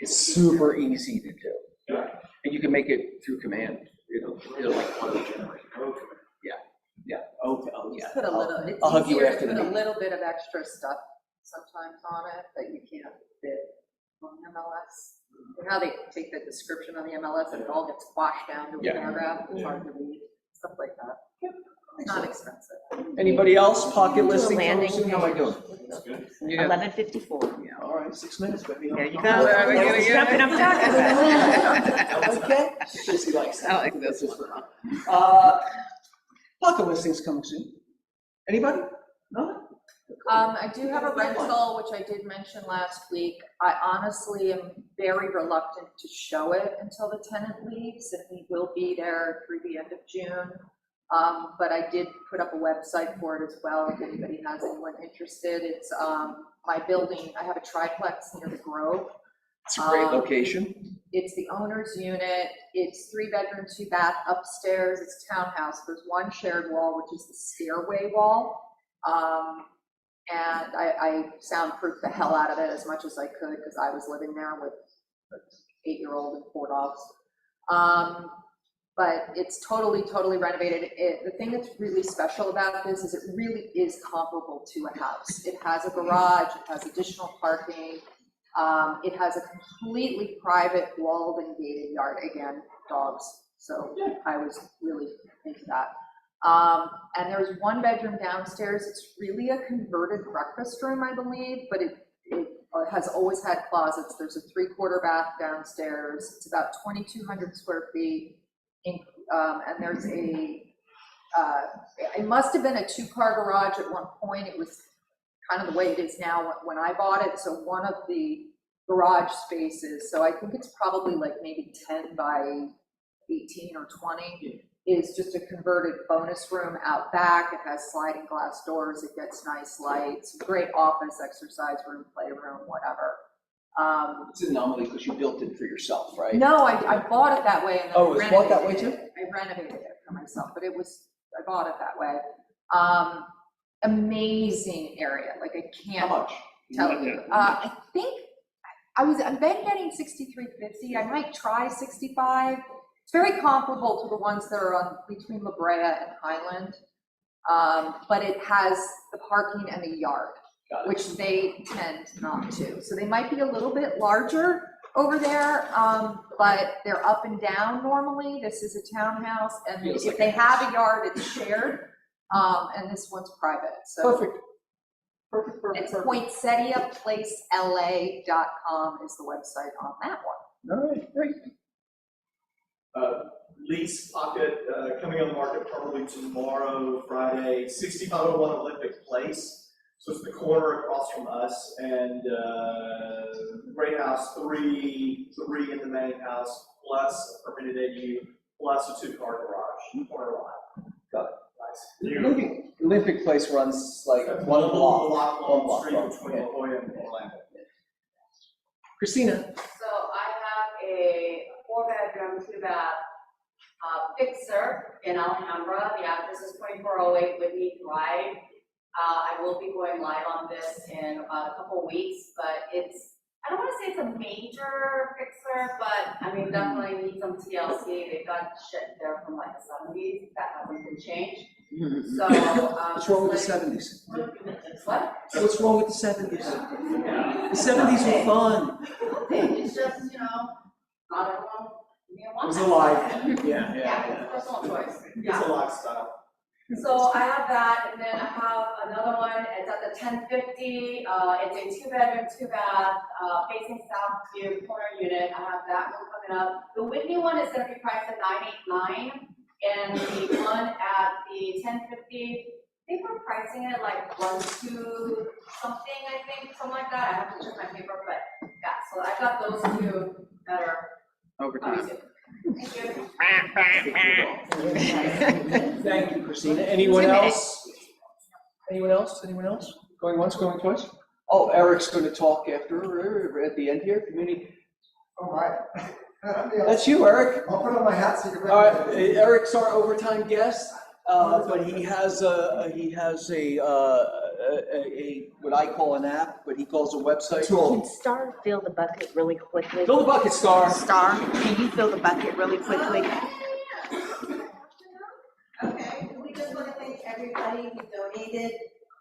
It's super easy to do. Yeah. And you can make it through command. It'll like auto-generate. Yeah. Okay. Oh, yeah. Put a little. It's I'll hug you easier after to the put a meeting. little bit of extra stuff sometimes on it that you can't fit on MLS. You know how they take the description on the MLS and it all gets washed down to a paragraph? It's hard to read, stuff like that. It's not expensive. Anybody else? Pocket listing. landing How am I doing? 11:54. Yeah. All right. 6 minutes, baby. There you go. Jumping up talking about. Okay. She likes that. I like this one. Pocket listings coming soon. Anybody? No? I do have a rental, which I did mention last week. I honestly am very reluctant to show it until the tenant leaves, and he will be there through the end of June. But I did put up a website for it as well, if anybody has anyone interested. It's my building, I have a triplex near the Grove. It's a great location. It's the owner's unit. It's 3 bedroom, 2 bath upstairs. It's townhouse. There's one shared wall, which is the stairway wall. And I soundproofed the hell out of it as much as I could because I was living there with an 8-year-old and 4 dogs. But it's totally renovated. The thing that's really special about this is it really is comparable to a house. It has a garage, it has additional parking. It has a completely private walled and gated yard, again, dogs. So I was really into that. And there's 1 bedroom downstairs. It's really a converted breakfast room, I believe, but it has always had closets. There's a 3/4 bath downstairs. It's about 2,200 square feet. And there's it must have been a 2-car garage at one point. It was kind of the way it is now when I bought it. So one of the garage spaces, so I think it's probably like maybe 10 by 18 or 20, is just a converted bonus room out back. It has sliding glass doors. It gets nice lights, great office, exercise room, playroom, whatever. It's an anomaly because you built it for yourself, right? No, I bought it that way and then Oh, it was bought that way renovated too? it. I renovated it for myself, but I bought it that way. Amazing area, like I can't How much? tell you. I think I've been getting 63.50. I might try 65. It's very comparable to the ones that are on between La Brea and Highland. But it has the parking and the yard, which they tend not to. So they might be a little bit larger over there, but they're up and down normally. This is a townhouse, and Feels if like they a have a yard, it's shared, and this one's private, so. Perfect. It's poinsettiaplacela.com is the website on that one. All right, great. Lease pocket, coming on the market probably tomorrow, Friday, 6501 Olympic Place. So it's the corner across from us, and Great House, three in the main house, plus a permitted AU, plus a 2-car garage, corner lot. Got it. Nice. Olympic Place runs like That's one block. long street between La Jolla and Orlando. Christina. So I have a 4-bedroom, 2-bath fixer in Alhambra. The address is 2408 Whitney Drive. I will be going live on this in about a couple weeks, but I don't want to say it's a major fixer, but I mean, definitely need some TLC. They've got shit there from like the 70s that hasn't been changed. So, what's wrong with the 70s? What? What's wrong with the 70s? The 70s were fun. It's just, not everyone. It was alive. Yeah. It's personal choice. It's a lifestyle. So I have that, and then I have another one, it's at the 1050, it's a 2-bedroom, 2-bath, facing south view corner unit. I have that one coming up. The Whitney one is gonna be priced at $989, and the one at the 1050, they were pricing it like 1.2 something, I think, something like that. I have to check my paper, but yeah, so I got those two that are Overtime. coming soon. Thank you. Thank you, Christina. Anyone else? Anyone else? Anyone else? Going once, going twice? Oh, Eric's going to talk after, at the end here, community. All right. That's you, Eric. I'll put on my hat so you can. All right, Eric's our overtime guest, but he has a what I call an app, but he calls a website. Can Star fill the bucket really quickly? Fill the bucket, Star. Star, can you fill the bucket really quickly? Okay, we just want to thank everybody who donated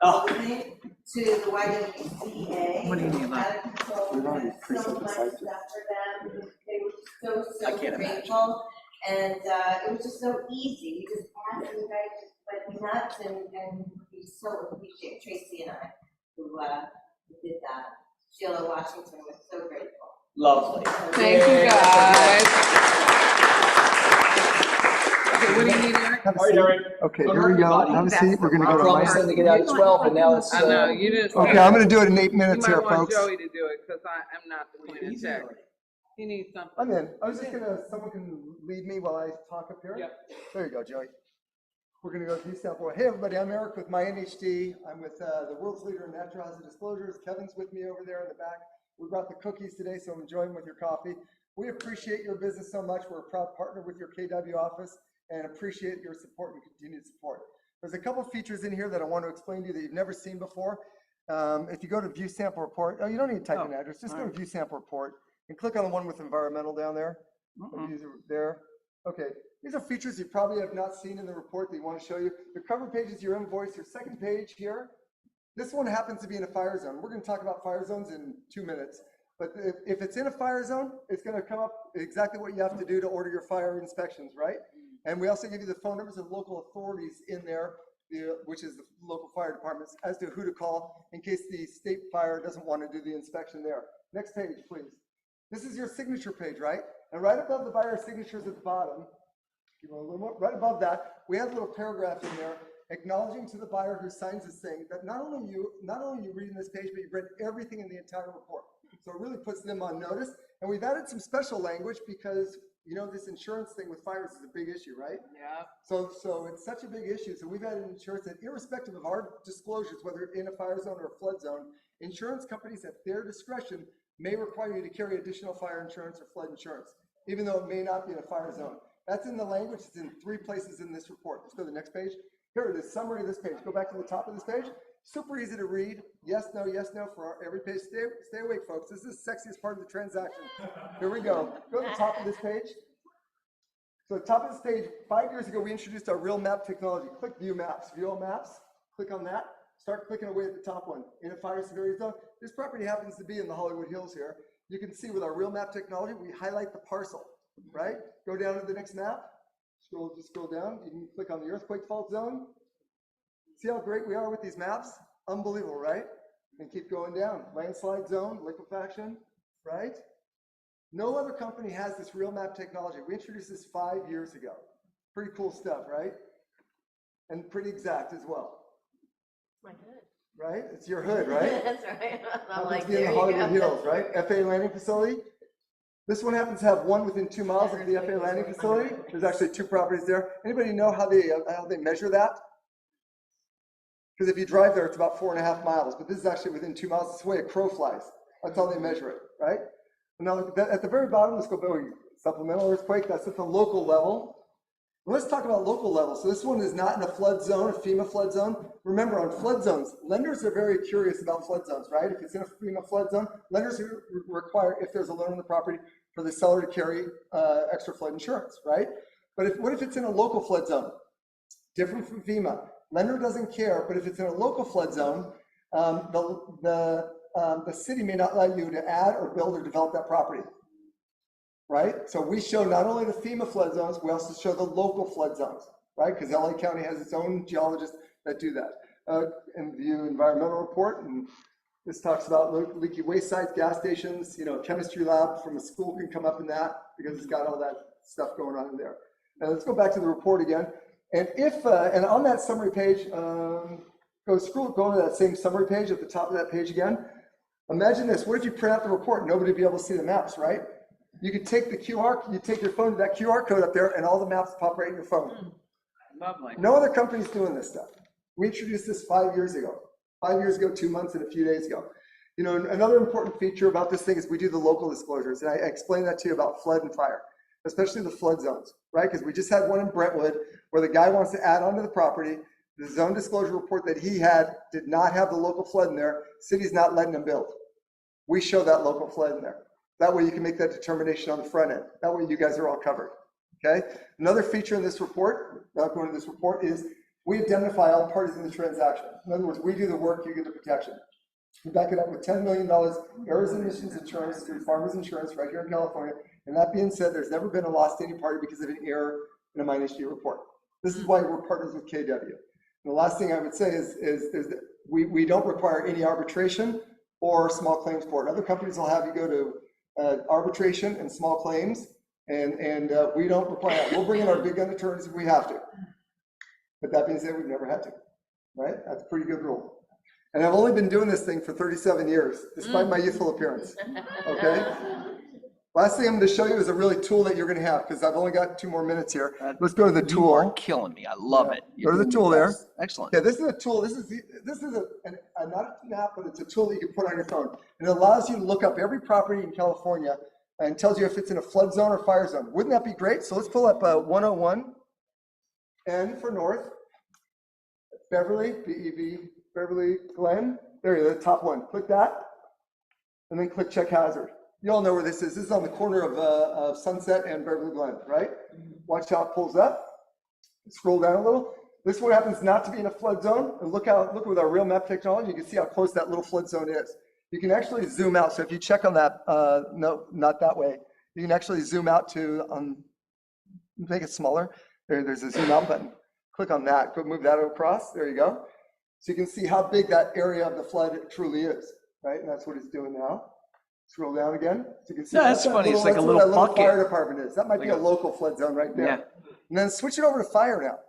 Oh. clothing to the YWCA. What do you mean by Out of control. We've already So much preset the stuff site. for them. They were I so can't imagine. grateful. And it was just so easy. We just asked you guys to let me nuts, and we so appreciate Tracy and I who did that. Sheila Washington was so grateful. Lovely. Thank you, guys. Okay, what do you need, Eric? Have a All right, seat. Eric. Okay, here we go. Have a seat. We're gonna I go to promised them to get out at 12, and now it's. I know, you just. Okay, I'm gonna do it in 8 You minutes might here, want folks. Joey to do it, because I'm not the queen of tech. He needs something. I'm in. I was just gonna, someone can lead me while I talk up here? Yep. There you go, Joey. We're gonna go view sample. Hey, everybody, I'm Eric with MyNHD. I'm with the world's leader in natural hazard disclosures. Kevin's with me over there in the back. We brought the cookies today, so enjoy them with your coffee. We appreciate your business so much. We're a proud partner with your KW office and appreciate your support and continued support. There's a couple features in here that I want to explain to you that you've never seen before. If you go to view sample report, you don't need to type an address, just go to view sample report and click on the one with environmental down there. There. Okay, these are features you probably have not seen in the report that you want to show you. The cover page is your invoice. Your second page here, this one happens to be in a fire zone. We're going to talk about fire zones in 2 minutes. But if it's in a fire zone, it's going to come up exactly what you have to do to order your fire inspections, right? And we also give you the phone numbers of local authorities in there, which is the local fire departments, as to who to call in case the state fire doesn't want to do the inspection there. Next page, please. This is your signature page, right? And right above the buyer signatures at the bottom, you know, a little more, right above that, we have a little paragraph in there acknowledging to the buyer who signs this thing that not only you reading this page, but you've read everything in the entire report. So it really puts them on notice. And we've added some special language because, you know, this insurance thing with fires is a big issue, right? Yeah. So it's such a big issue. So we've added insurance that irrespective of our disclosures, whether in a fire zone or a flood zone, insurance companies at their discretion may require you to carry additional fire insurance or flood insurance, even though it may not be in a fire zone. That's in the language. It's in 3 places in this report. Let's go to the next page. Here it is, summary of this page. Go back to the top of this page. Super easy to read. Yes, no for every page. Stay awake, folks. This is the sexiest part of the transaction. Here we go. Go to the top of this page. So at the top of this page, 5 years ago, we introduced our real map technology. Click view maps. View all maps. Click on that. Start clicking away at the top one. In a fire severity zone. This property happens to be in the Hollywood Hills here. You can see with our real map technology, we highlight the parcel, right? Go down to the next map. Just scroll down. You can click on the earthquake fault zone. See how great we are with these maps? Unbelievable, right? And keep going down. Landslide zone, liquefaction, right? No other company has this real map technology. We introduced this 5 years ago. Pretty cool stuff, right? And pretty exact as well. My hood. Right? It's your hood, right? That's right. I'm Happens like, to be in the there you Hollywood go. Hills, right? FAA landing facility. This one happens to have one within 2 miles of the FAA landing facility. There's actually 2 properties there. Anybody know how they measure that? Because if you drive there, it's about 4.5 miles, but this is actually within 2 miles. It's the way a crow flies. That's how they measure it, right? Now, at the very bottom, let's go back. Supplemental earthquake, that's at the local level. Let's talk about local level. So this one is not in a flood zone, a FEMA flood zone. Remember, on flood zones, lenders are very curious about flood zones, right? If it's in a FEMA flood zone, lenders require, if there's a loan on the property, for the seller to carry extra flood insurance, right? But what if it's in a local flood zone? Different from FEMA. Lender doesn't care, but if it's in a local flood zone, the city may not allow you to add or build or develop that property. Right? So we show not only the FEMA flood zones, we also show the local flood zones, right? Because LA County has its own geologists that do that. And view environmental report, and this talks about leaky waste sites, gas stations, chemistry lab from a school can come up in that because it's got all that stuff going on in there. Now let's go back to the report again. And and on that summary page, go to that same summary page at the top of that page again. Imagine this, what if you print out the report? Nobody would be able to see the maps, right? You could take you take your phone to that QR code up there and all the maps pop right in your phone. Lovely. No other company's doing this stuff. We introduced this 5 years ago. 5 years ago, 2 months and a few days ago. Another important feature about this thing is we do the local disclosures. And I explained that to you about flood and fire, especially the flood zones, right? Because we just had one in Brentwood where the guy wants to add onto the property. The zone disclosure report that he had did not have the local flood in there. City's not letting him build. We show that local flood in there. That way you can make that determination on the front end. That way you guys are all covered, okay? Another feature in this report, without going to this report, is we indemnify all parties in the transaction. In other words, we do the work, you get the protection. We back it up with $10 million errors and emissions insurance through Farmers Insurance right here in California. And that being said, there's never been a loss to any party because of an error in a -G report. This is why we're partners with KW. And the last thing I would say is that we don't require any arbitration or small claims court. Other companies will have you go to arbitration and small claims, and we don't require that. We'll bring in our big gun attorneys if we have to. But that being said, we've never had to, right? That's a pretty good rule. And I've only been doing this thing for 37 years, despite my youthful appearance, okay? Last thing I'm going to show you is a really tool that you're going to have, because I've only got 2 more minutes here. Let's go to the tool. You are killing me. I love it. Go to the tool there. Excellent. Yeah, this is a tool. This is not an app, but it's a tool that you can put on your phone. And it allows you to look up every property in California and tells you if it's in a flood zone or fire zone. Wouldn't that be great? So let's pull up 101, N for North, Beverly, B-E-V, Beverly Glen. There you go, the top one. Click that, and then click check hazard. You all know where this is. This is on the corner of Sunset and Beverly Glen, right? Watch how it pulls up. Scroll down a little. This one happens not to be in a flood zone. And look with our real map technology, you can see how close that little flood zone is. You can actually zoom out. So if you check on that, no, not that way. You can actually zoom out to, make it smaller. There's a zoom out button. Click on that. Go move that across. There you go. So you can see how big that area of the flood truly is, right? And that's what it's doing now. Scroll down again. So you can see that's funny. It's like a little bucket. Fire department is. That might be a local flood zone right there. Yeah. And then switch it over to fire now.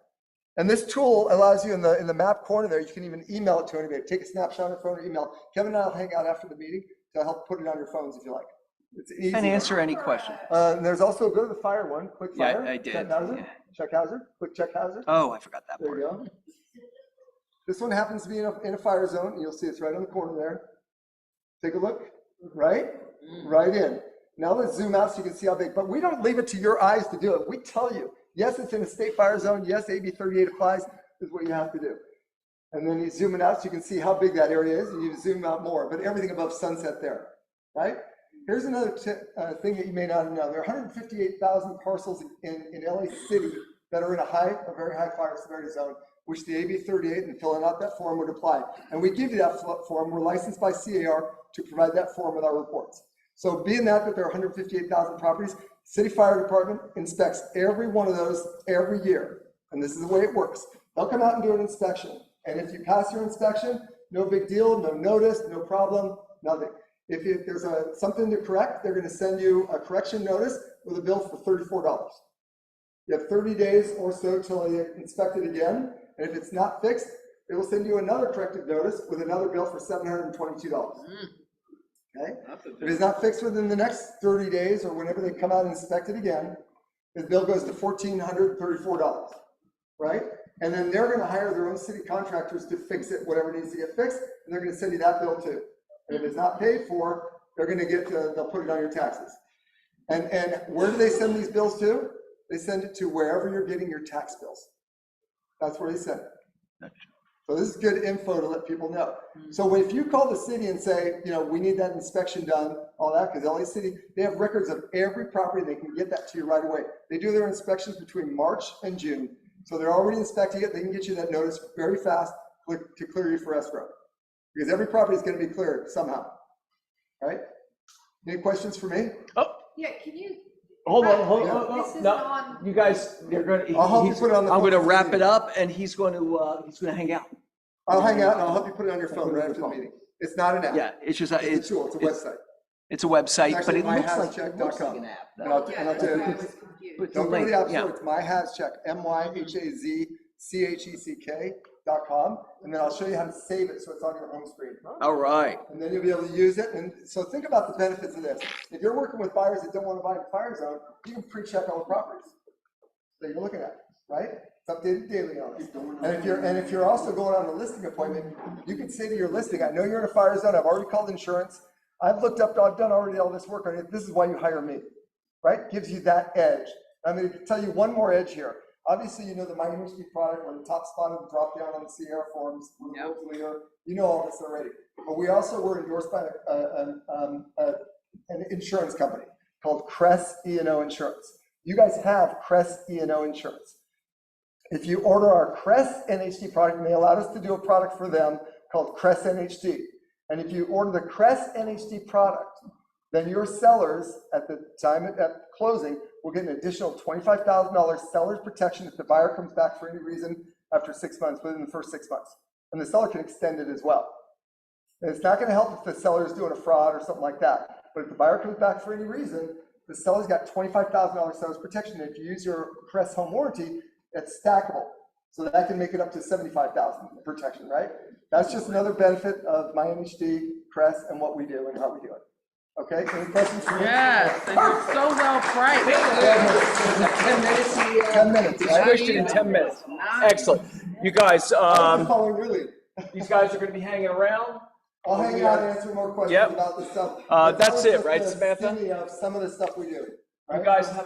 And this tool allows you in the map corner there, you can even email it to anybody. Take a snapshot on your phone or email. Kevin and I will hang out after the meeting to help put it on your phones if you like. It's easy. And answer any question. And there's also, go to the fire one. Click fire. Yeah, I did. Check hazard. Yeah. Check hazard. Click check hazard. Oh, I forgot that There part. you go. This one happens to be in a fire zone. You'll see it's right on the corner there. Take a look, right? right in. Now let's zoom out so you can see how big, but we don't leave it to your eyes to do it. We tell you, yes, it's in a state fire zone. Yes, AB 38 applies, is what you have to do. And then you zoom it out so you can see how big that area is, and you zoom out more, but everything above Sunset there, right? Here's another thing that you may not know. There are 158,000 parcels in LA City that are in a very high fire severity zone, which the AB 38 and filling out that form would apply. And we give you that form. We're licensed by CAR to provide that form with our reports. So being that there are 158,000 properties, City Fire Department inspects every one of those every year. And this is the way it works. They'll come out and do an inspection. And if you pass your inspection, no big deal, no notice, no problem, nothing. If there's something to correct, they're going to send you a correction notice with a bill for $34. You have 30 days or so till they inspect it again. And if it's not fixed, they will send you another corrective notice with another bill for $722. Okay? If it's not fixed within the next 30 days or whenever they come out and inspect it again, the bill goes to $1,434, right? And then they're going to hire their own city contractors to fix it, whatever needs to get fixed, and they're going to send you that bill too. And if it's not paid for, they're going to they'll put it on your taxes. And where do they send these bills to? They send it to wherever you're getting your tax bills. That's where they send it. So this is good info to let people know. So if you call the city and say, we need that inspection done, all that, because LA City, they have records of every property, they can get that to you right away. They do their inspections between March and June. So they're already inspecting it. They can get you that notice very fast to clear you for escrow. Because every property is going to be cleared somehow. Right? Any questions for me? Yeah, can you? Hold on. This is No, on. you guys, they're going to. I'll help you put it on the I'm going to phone. wrap it up, and he's going to hang out. I'll hang out and I'll help you put it on your phone right after the meeting. It's not an app. Yeah, it's just It's a tool. It's a website. It's a website, but it looks like myhazcheck.com. an app. And I'll tell you, But don't go to link, the app yeah. store. It's myhazcheck, myhazcheck.com, and then I'll show you how to save it so it's on your home screen. All right. And then you'll be able to use it. And so think about the benefits of this. If you're working with buyers that don't want to buy in a fire zone, you can pre-check all the properties that you're looking at, right? It's updated daily on it. And if you're also going on a listing appointment, you can say to your listing, I know you're in a fire zone. I've already called insurance. I've done already all this work on it. This is why you hire me, right? Gives you that edge. I'm going to tell you one more edge here. Obviously, you know the MyNHD product. We're the top spot of the drop down on the Sierra forums. We're the world leader. You know all this already. But we also were endorsed by an insurance company called Crest E&O Insurance. You guys have Crest E&O Insurance. If you order our Crest NHD product, and they allowed us to do a product for them called Crest NHD. And if you order the Crest NHD product, then your sellers at the time at closing will get an additional $25,000 seller's protection if the buyer comes back for any reason after 6 months, within the first 6 months. And the seller can extend it as well. And it's not going to help if the seller is doing a fraud or something like that. But if the buyer comes back for any reason, the seller's got $25,000 seller's protection. And if you use your Crest home warranty, it's stackable. So that can make it up to $75,000 protection, right? That's just another benefit of MyNHD, Crest, and what we do and how we do it. Okay, any questions for me? Yes, and you're so well priced. 10 minutes. 10 minutes, right? Squished it in 10 minutes. Excellent. You guys, these guys are going to be hanging around. I'll hang out and answer more questions Yep. about this stuff. That's it, Just right, a Samantha? summary of some of the stuff we do. You guys have a